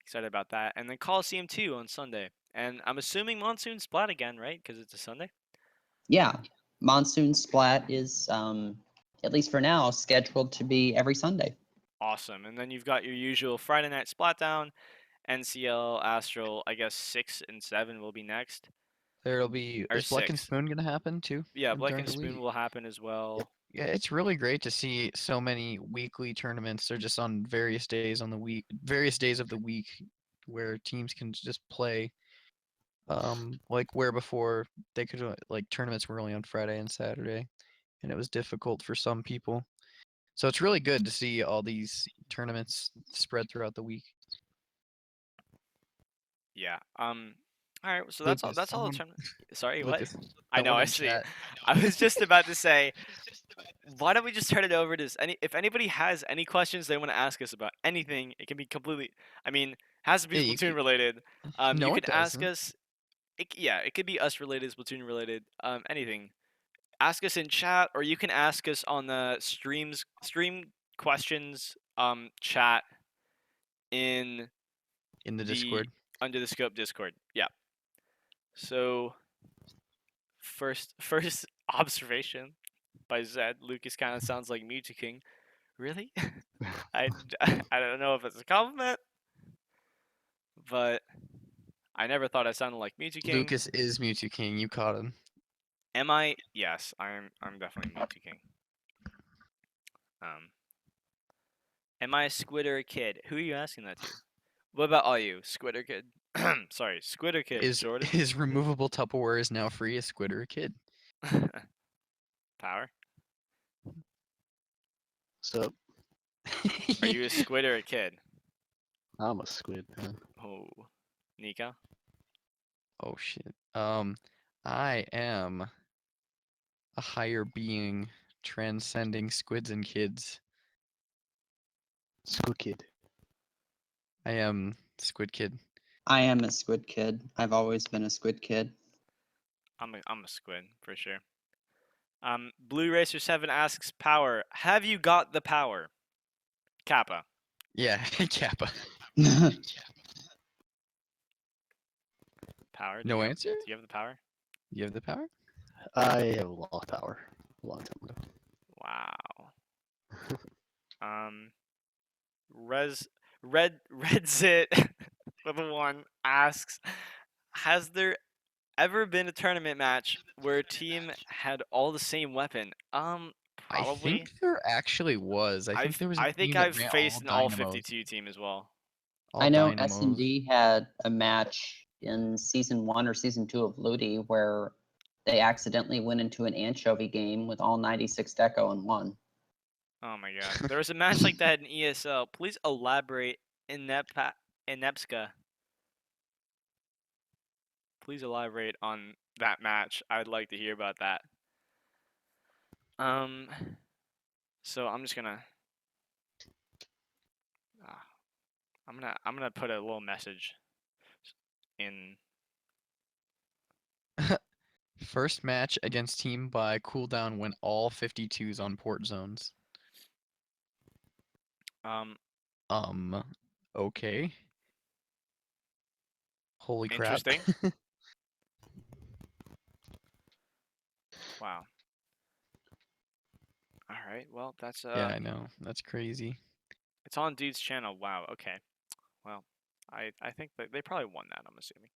excited about that. And then Coliseum 2 on Sunday. And I'm assuming Monsoon Splat again, right? Because it's a Sunday. Yeah, Monsoon Splat is, at least for now, scheduled to be every Sunday. Awesome. And then you've got your usual Friday night Splat Down. NCL, Astral, I guess 6 and 7 will be next. There'll be Or is Black and 6. Spoon gonna happen too? Yeah, Black During and the Spoon week? will happen as well. Yeah, it's really great to see so many weekly tournaments. They're just on various days on the week, various days of the week, where teams can just play. Like where before they could like tournaments were only on Friday and Saturday, and it was difficult for some people. So it's really good to see all these tournaments spread throughout the week. Yeah. All right. So that's all. Lucas, That's all the someone, tournament. Sorry. What? Lucas, I know. someone I in see. chat. I was just about to say, why don't we just turn it over to if anybody has any questions they want to ask us about anything, it can be completely. I mean, has to be Yeah, you Splatoon could, related. You no, it can ask doesn't. us. Yeah, it could be us related, Splatoon related. Anything. Ask us in chat, or you can ask us on the stream questions chat in In the the Discord. under the scope Discord. Yeah. So first observation by Zed, Lucas kind of sounds like Mewtwo King. Really? I don't know if it's a compliment, but I never thought I sounded like Mewtwo King. Lucas is Mewtwo King. You caught him. Am I? Yes, I'm definitely Mewtwo King. Am I a squid or a kid? Who are you asking that to? What about all you, squid or kid? Sorry, squid or kid, Is Jordan? his removable Tupperware is now free as Squid or a kid? Power? So Are you a squid or a kid? I'm a squid, man. Oh, Nika? Oh shit. I am a higher being transcending squids and kids. Squid kid. I am Squid Kid. I am a squid kid. I've always been a squid kid. I'm a squid for sure. Blue Racer 7 asks Power, have you got the power? Kappa. Yeah, Kappa. Power? No answer? Do you have the power? You have the power? I have lost power a long time ago. Wow. Redzit with a 1 asks, has there ever been a tournament match where a team had all the same weapon? I Probably. think there actually was. I think there was a team that I've ran faced all an all dynamos. 52 team as well. All I know dynamos. S&D had a match in season 1 or season 2 of LUTI where they accidentally went into an anchovy game with all 96 deco and won. Oh my god. There was a match like that in ESL. Please elaborate in Nepska. Please elaborate on that match. I'd like to hear about that. So I'm just gonna ah, I'm gonna put a little message in. First match against team by cooldown when all 52s on port zones. Um, Okay. Holy crap. Interesting. Wow. All right. Well, that's Yeah, I know. That's crazy. it's on Dude's channel. Wow. Okay. Well, I think that they probably won that. I'm assuming.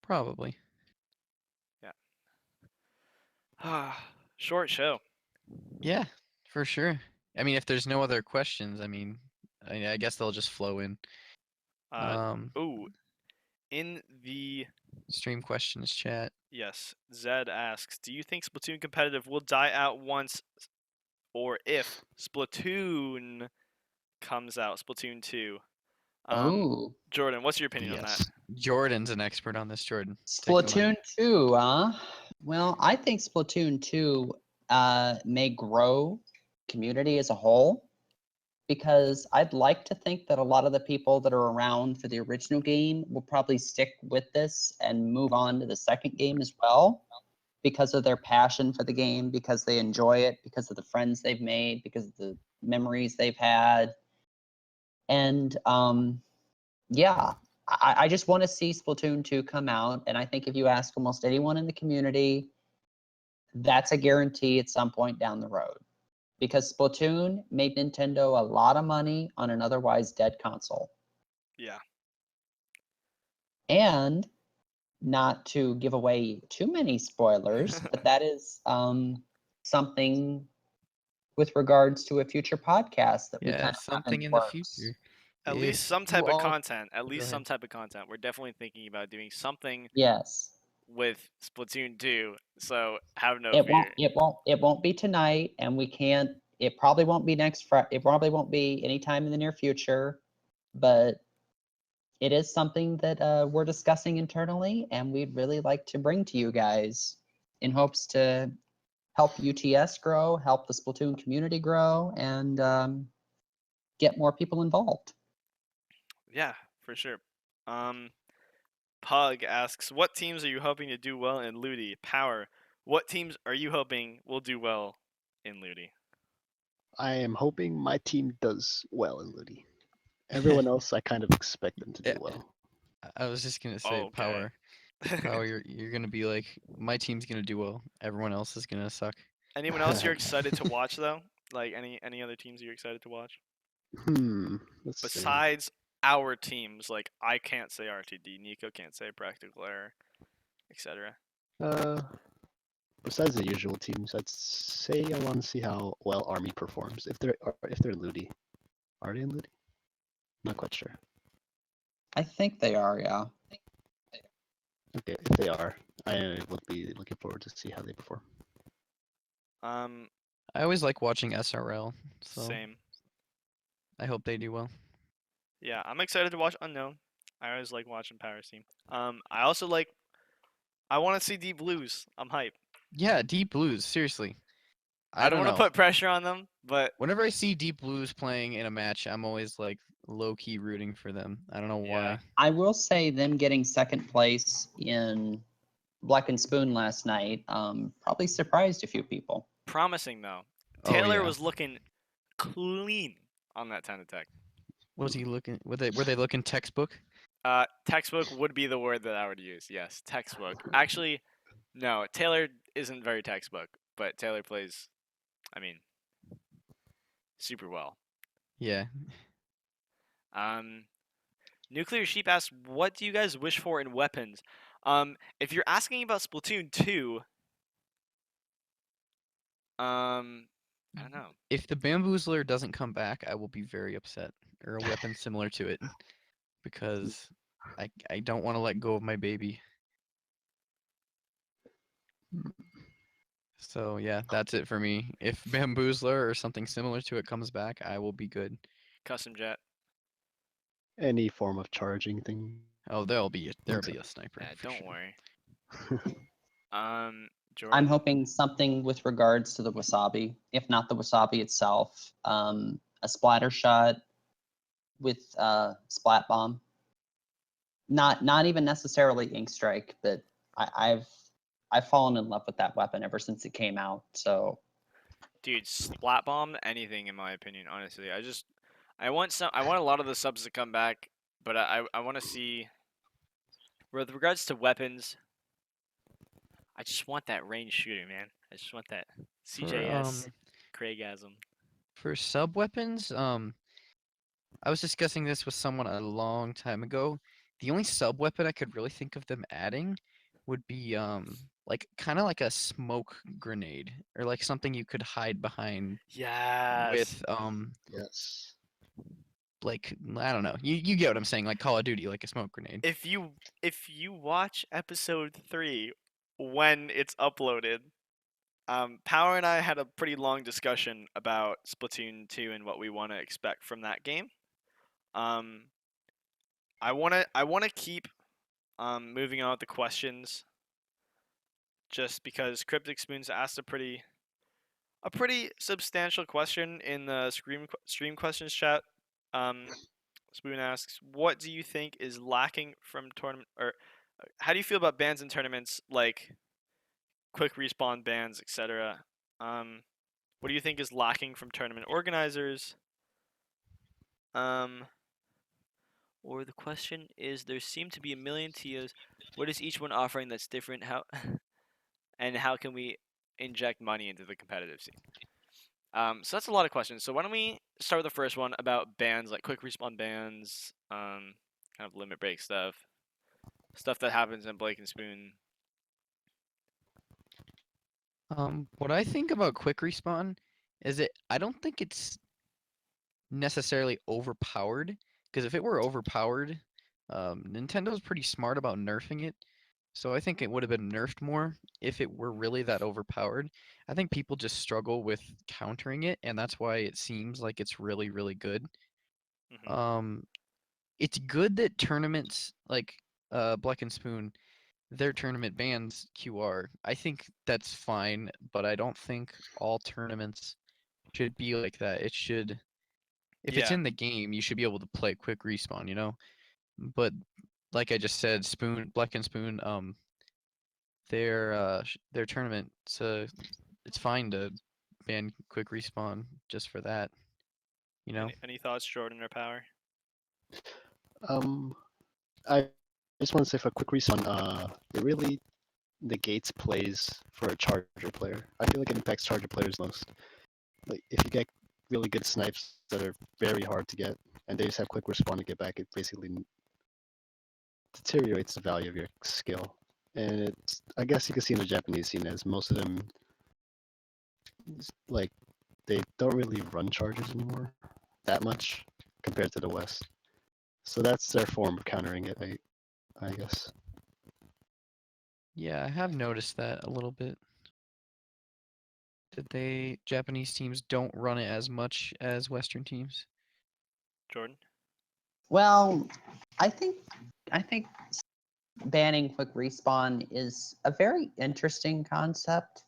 Probably. Yeah. Short show. Yeah, for sure. I mean, if there's no other questions, I mean, I guess they'll just flow in. Ooh. In the Stream questions chat. yes, Zed asks, do you think Splatoon competitive will die out once, or if Splatoon comes out, Splatoon 2? Oh, Jordan, what's your opinion on that? Yes. Jordan's an expert on this, Jordan. Take the mic. Splatoon 2, huh? Well, I think Splatoon 2 may grow community as a whole because I'd like to think that a lot of the people that are around for the original game will probably stick with this and move on to the second game as well because of their passion for the game, because they enjoy it, because of the friends they've made, because of the memories they've had. And yeah, I just want to see Splatoon 2 come out. And I think if you ask almost anyone in the community, that's a guarantee at some point down the road. Because Splatoon made Nintendo a lot of money on an otherwise dead console. Yeah. And not to give away too many spoilers, but that is something with regards to a future podcast that we Yeah, kind of have something in in the works. future. At If least some you type of all content. At go least some ahead. type of content. We're definitely thinking about doing something Yes. with Splatoon 2. So have no It fear. won't be tonight, and we can't. It probably won't be next Friday. It probably won't be anytime in the near future, but it is something that we're discussing internally, and we'd really like to bring to you guys in hopes to help UTS grow, help the Splatoon community grow, and get more people involved. Yeah, for sure. Pug asks, what teams are you hoping to do well in LUTI? Power, what teams are you hoping will do well in LUTI? I am hoping my team does well in LUTI. Everyone else, I kind of expect them to Yeah, do well. I was just gonna say Okay. Power, you're gonna be like, my team's gonna do well. Everyone else is gonna suck. Anyone else you're excited to watch though? Like any other teams you're excited to watch? Let's see. Besides our teams, like I can't say RTD, Nico can't say Practical Error, etc. Uh, Besides the usual teams, I'd say I want to see how well Army performs. If they're Ludi, are they in Ludi? Not quite sure. I think they are, yeah. Okay, if they are, I would be looking forward to see how they perform. I always like watching SRL, so Same. I hope they do well. Yeah, I'm excited to watch Unknown. I always like watching Power's team. I also like. I want to see Deep Blues. I'm hype. Yeah, Deep Blues, seriously. I don't don't want to know. put pressure on them, but Whenever I see Deep Blues playing in a match, I'm always like low key rooting for them. I don't know yeah. why. I will say them getting second place in Black and Spoon last night probably surprised a few people. Promising though. Oh Taylor yeah. was looking clean on that 10 attack. Was he looking? Were they looking textbook? Textbook would be the word that I would use. Yes, textbook. Actually, no. Taylor isn't very textbook, but Taylor plays. I mean, super well. Yeah. Nuclear Sheep asks, "What do you guys wish for in weapons?" If you're asking about Splatoon 2, I don't know. If the bamboozler doesn't come back, I will be very upset. Or a weapon similar to it, because I don't want to let go of my baby. So yeah, that's it for me. If bamboozler or something similar to it comes back, I will be good. Custom jet. Any form of charging thing. Oh, there'll be a sniper Yeah, for don't sure. worry. I'm Jordan. hoping something with regards to the wasabi, if not the wasabi itself. A splatter shot with splat bomb. Not even necessarily ink strike, but I've fallen in love with that weapon ever since it came out. So Dude, splat bomb anything in my opinion, honestly. I want a lot of the subs to come back, but I want to see with regards to weapons, I just want that range shooting, man. I just want that For CJS Craigasm. for sub weapons, I was discussing this with someone a long time ago. The only sub weapon I could really think of them adding would be like kind of like a smoke grenade or like something you could hide behind Yes. with Yes. like I don't know. You get what I'm saying, like Call of Duty, like a smoke grenade. If you watch episode 3 when it's uploaded, Power and I had a pretty long discussion about Splatoon 2 and what we want to expect from that game. Um, I wanna keep moving on with the questions, just because Cryptic Spoons asked a pretty substantial question in the stream questions chat. Um, Spoon asks, "What do you think is lacking from tournament, or how do you feel about bans in tournaments like quick respawn bans, etc.? What do you think is lacking from tournament organizers? Um, or the question is, there seem to be a million TOs. What is each one offering that's different? How and how can we inject money into the competitive scene?" So that's a lot of questions. So why don't we start with the first one about bans, like quick respawn bans, kind of limit break stuff that happens in Blake and Spoon. What I think about quick respawn is I don't think it's necessarily overpowered, because if it were overpowered, Nintendo's pretty smart about nerfing it. So I think it would have been nerfed more if it were really that overpowered. I think people just struggle with countering it, and that's why it seems like it's really, really good. Hmm. Um, it's good that tournaments like Black and Spoon, their tournament bans QR. I think that's fine, but I don't think all tournaments should be like that. It should, if it's Yeah, in the game, you should be able to play quick respawn, you know? But like I just said, Black and Spoon, their tournament, so it's fine to ban quick respawn just for that, you know? any thoughts, Jordan or Power? I just want to say for quick respawn, it really negates plays for a charger player. I feel like it impacts charger players most. Like if you get really good snipes that are very hard to get, and they just have quick respawn to get back, it basically deteriorates the value of your skill. And it's, I guess you can see in the Japanese scene as most of them, like, they don't really run charges anymore that much compared to the West. So that's their form of countering it, I guess. Yeah, I have noticed that a little bit. That Japanese teams don't run it as much as Western teams. Jordan? well, I think banning quick respawn is a very interesting concept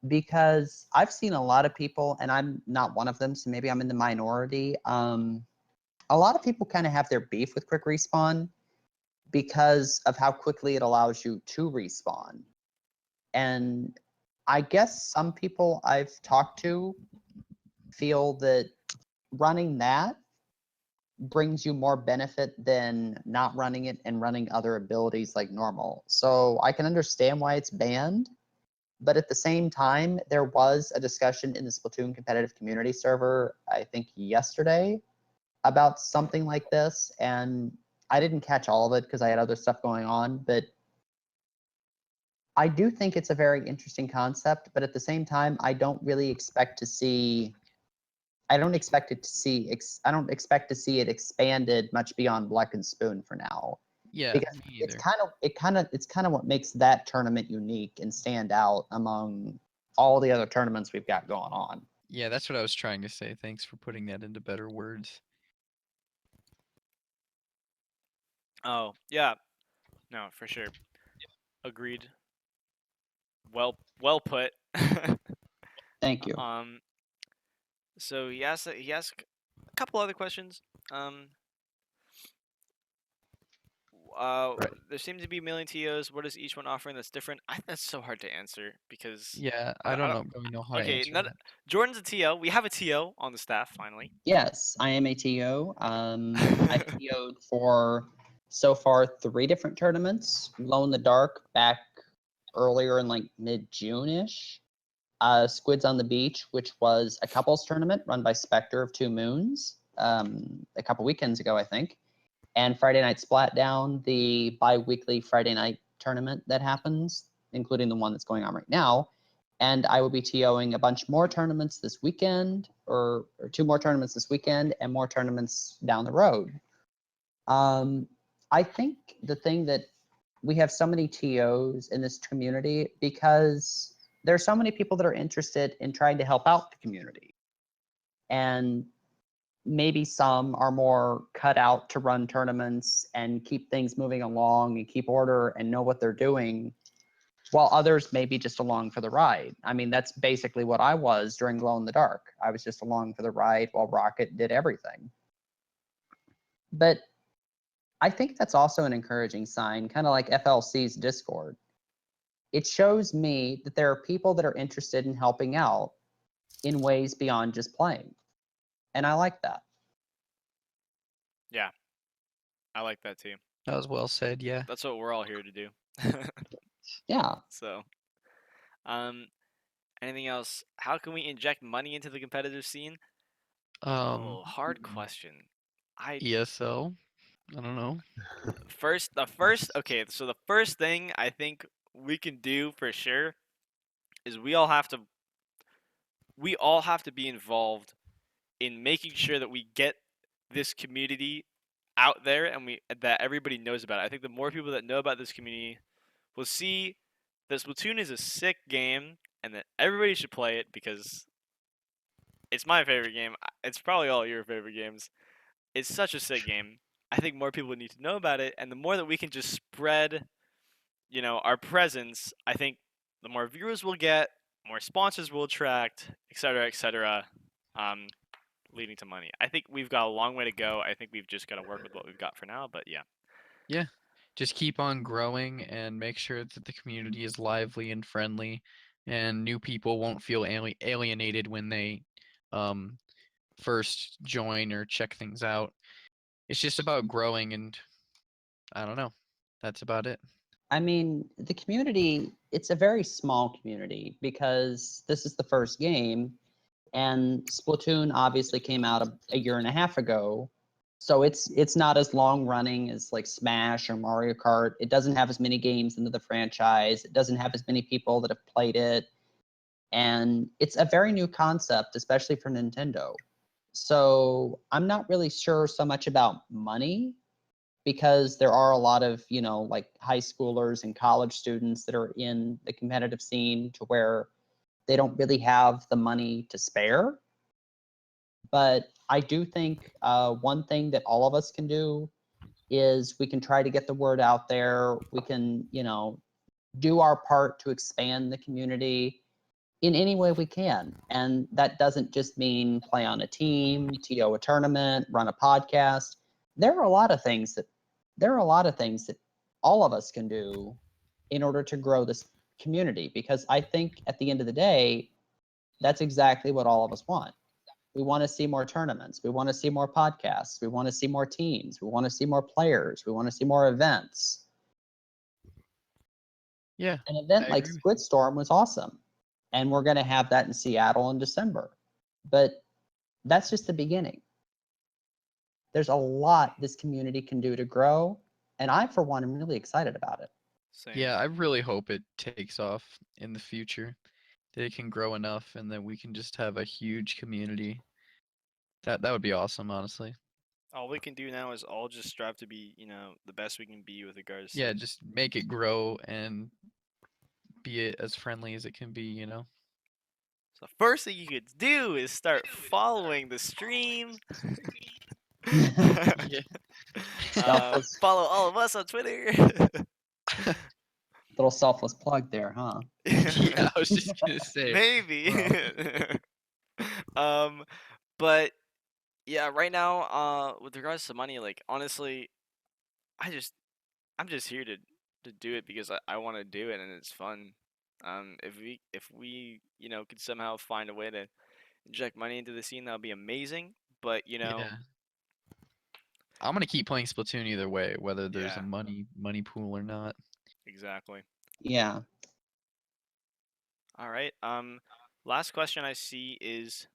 because I've seen a lot of people, and I'm not one of them, so maybe I'm in the minority. A lot of people kind of have their beef with quick respawn because of how quickly it allows you to respawn. And I guess some people I've talked to feel that running that brings you more benefit than not running it and running other abilities like normal. So I can understand why it's banned. But at the same time, there was a discussion in the Splatoon competitive community server, I think yesterday, about something like this. And I didn't catch all of it because I had other stuff going on. But I do think it's a very interesting concept, but at the same time, I don't really expect to see. I don't expect it to see. I don't expect to see it expanded much beyond Black and Spoon for now, Yeah, because me it's either. kind of what makes that tournament unique and stand out among all the other tournaments we've got going on. Yeah, that's what I was trying to say. Thanks for putting that into better words. Oh, yeah. No, for sure. Agreed. Well put. Thank you. So he asked a couple other questions. Um, Right. there seem to be a million TOs. What is each one offering that's different? That's so hard to answer because Yeah, I, I don't- I don't don't. know, really know how to Okay, answer none, that. Jordan's a TO. We have a TO on the staff finally. Yes, I am a TO. I've TO'd for so far 3 different tournaments. Glow in the Dark back earlier in like mid-June-ish. Squids on the Beach, which was a couples tournament run by Spectre of Two Moons a couple weekends ago, I think. And Friday Night Splatdown, the bi-weekly Friday night tournament that happens, including the one that's going on right now. And I will be TOing a bunch more tournaments this weekend, or 2 more tournaments this weekend, and more tournaments down the road. I think the thing that we have so many TOs in this community because there are so many people that are interested in trying to help out the community. And maybe some are more cut out to run tournaments and keep things moving along and keep order and know what they're doing, while others may be just along for the ride. I mean, that's basically what I was during Glow in the Dark. I was just along for the ride while Rocket did everything. But I think that's also an encouraging sign, kind of like FLC's Discord. It shows me that there are people that are interested in helping out in ways beyond just playing. And I like that. Yeah, I like that too. That was well said, yeah. That's what we're all here to do. Yeah. So, um, anything else? How can we inject money into the competitive scene? Oh, hard question. I ESL? I don't know. okay, so the first thing I think we can do for sure is we all have to be involved in making sure that we get this community out there and that everybody knows about it. I think the more people that know about this community will see that Splatoon is a sick game and that everybody should play it because it's my favorite game. It's probably all your favorite games. It's such a sick game. I think more people need to know about it, and the more that we can just spread, our presence, I think the more viewers we'll get, more sponsors we'll attract, et cetera, leading to money. I think we've got a long way to go. I think we've just got to work with what we've got for now, but yeah. Yeah. Just keep on growing and make sure that the community is lively and friendly and new people won't feel alienated when they first join or check things out. It's just about growing and I don't know. That's about it. I mean, the community, it's a very small community because this is the first game, and Splatoon obviously came out a year and a half ago. So it's not as long running as like Smash or Mario Kart. It doesn't have as many games into the franchise. It doesn't have as many people that have played it. And it's a very new concept, especially for Nintendo. So I'm not really sure so much about money because there are a lot of, like high schoolers and college students that are in the competitive scene to where they don't really have the money to spare. But I do think one thing that all of us can do is we can try to get the word out there. We can, do our part to expand the community in any way we can. And that doesn't just mean play on a team, TO a tournament, run a podcast. There are a lot of things that all of us can do in order to grow this community, because I think at the end of the day, that's exactly what all of us want. We want to see more tournaments. We want to see more podcasts. We want to see more teams. We want to see more players. We want to see more events. Yeah. An event I like agree with Squid Storm was awesome. And we're going to have that in Seattle in December. But that's just the beginning. There's a lot this community can do to grow. And I, for one, am really excited about it. Same. Yeah, I really hope it takes off in the future. That it can grow enough and that we can just have a huge community. That would be awesome, honestly. All we can do now is all just strive to be, the best we can be with regards Yeah, to. just make it grow and be as friendly as it can be. So first thing you could do is start following the stream. Yeah. Selfless, Follow all of us on Twitter. little selfless plug there, huh? Yeah, I was just gonna say. Maybe. um, but yeah, right now, with regards to money, like honestly, I'm just here to do it because I want to do it and it's fun. If we could somehow find a way to inject money into the scene, that would be amazing. But Yeah. I'm gonna keep playing Splatoon either way, whether there's a yeah, money pool or not. exactly. Yeah. All right. Last question I see is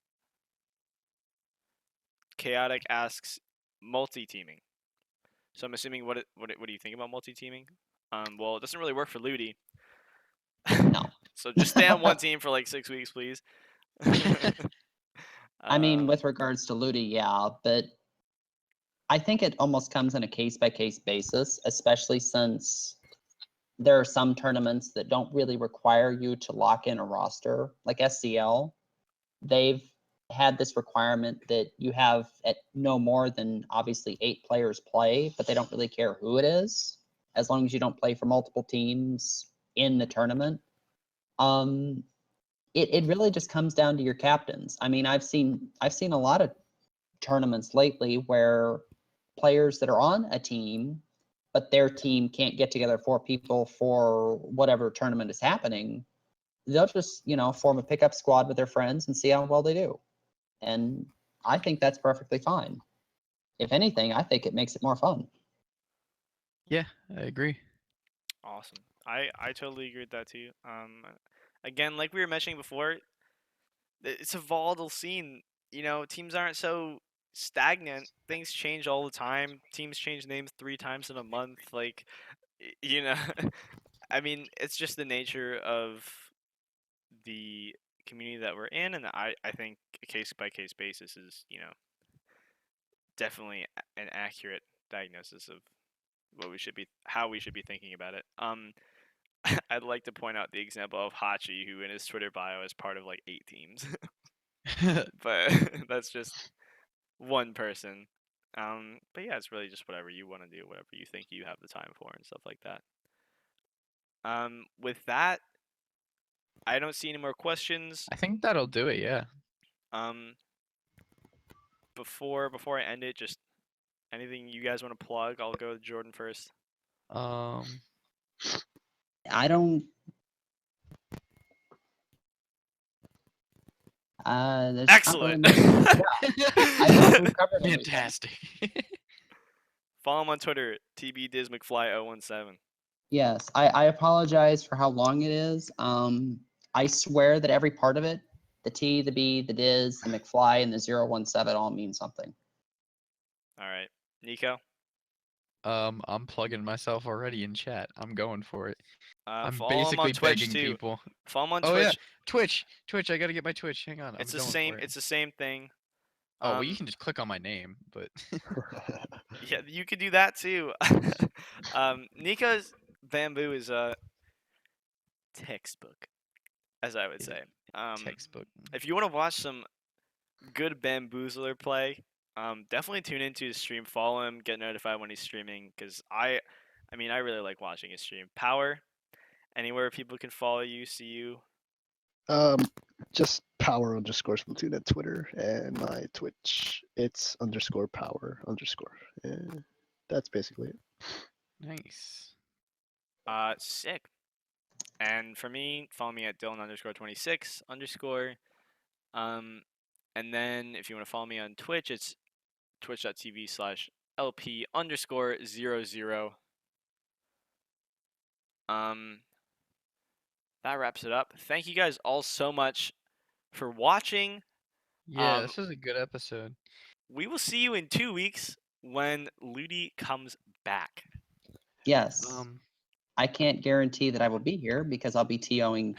Chaotic asks multi-teaming. So I'm assuming what do you think about multi-teaming? Well, it doesn't really work for LUTI. No. So just stay on one team for like 6 weeks, please. I mean, Uh, with regards to Ludi, yeah, but I think it almost comes on a case by case basis, especially since there are some tournaments that don't really require you to lock in a roster, like SCL. They've had this requirement that you have at no more than obviously 8 players play, but they don't really care who it is, as long as you don't play for multiple teams in the tournament. Um, it really just comes down to your captains. I mean, I've seen a lot of tournaments lately where players that are on a team, but their team can't get together 4 people for whatever tournament is happening, they'll just, form a pickup squad with their friends and see how well they do. And I think that's perfectly fine. If anything, I think it makes it more fun. Yeah, I agree. awesome. I totally agree with that too. Again, like we were mentioning before, it's a volatile scene. Teams aren't so stagnant. Things change all the time. Teams change names 3 times in a month. Like, you know, I mean, it's just the nature of the community that we're in, and I think a case by case basis is definitely an accurate diagnosis of how we should be thinking about it. I'd like to point out the example of Hachi, who in his Twitter bio is part of like 8 teams, but that's just one person. But yeah, it's really just whatever you want to do, whatever you think you have the time for, and stuff like that. With that, I don't see any more questions. I think that'll do it. Yeah. Um, before I end it, just anything you guys want to plug? I'll go with Jordan first. Um. I don't. There's not really Excellent. much- I think we've covered everything. Fantastic. Follow him on Twitter, tbdizmcfly017. Yes, I apologize for how long it is. I swear that every part of it, the T, the B, the Diz, the McFly, and the 017 all mean something. All right, Nico. I'm plugging myself already in chat. I'm going for it. I'm Follow him on basically Twitch begging too. people. Follow him on Oh yeah, Twitch. Twitch. I gotta get my Twitch. Hang on, I'm It's the going same. for it. It's the same thing. Oh well, you can just click on my name, but Yeah, you could do that too. Nico's bamboo is a textbook, as I would Yeah, say. textbook. If you want to watch some good bamboozler play, definitely tune into his stream. Follow him. Get notified when he's streaming. Cause I mean, I really like watching his stream. Power. Anywhere people can follow you, see you. Just power underscore Splatoon at Twitter and my Twitch. It's underscore power underscore. That's basically it. Nice. Sick. And for me, follow me at Dylan_26_ And then if you want to follow me on Twitch, it's twitch.tv/LP_00. That wraps it up. Thank you guys all so much for watching. Yeah, this was a good episode. We will see you in 2 weeks when LUTI comes back. Yes. I can't guarantee that I will be here because I'll be TOing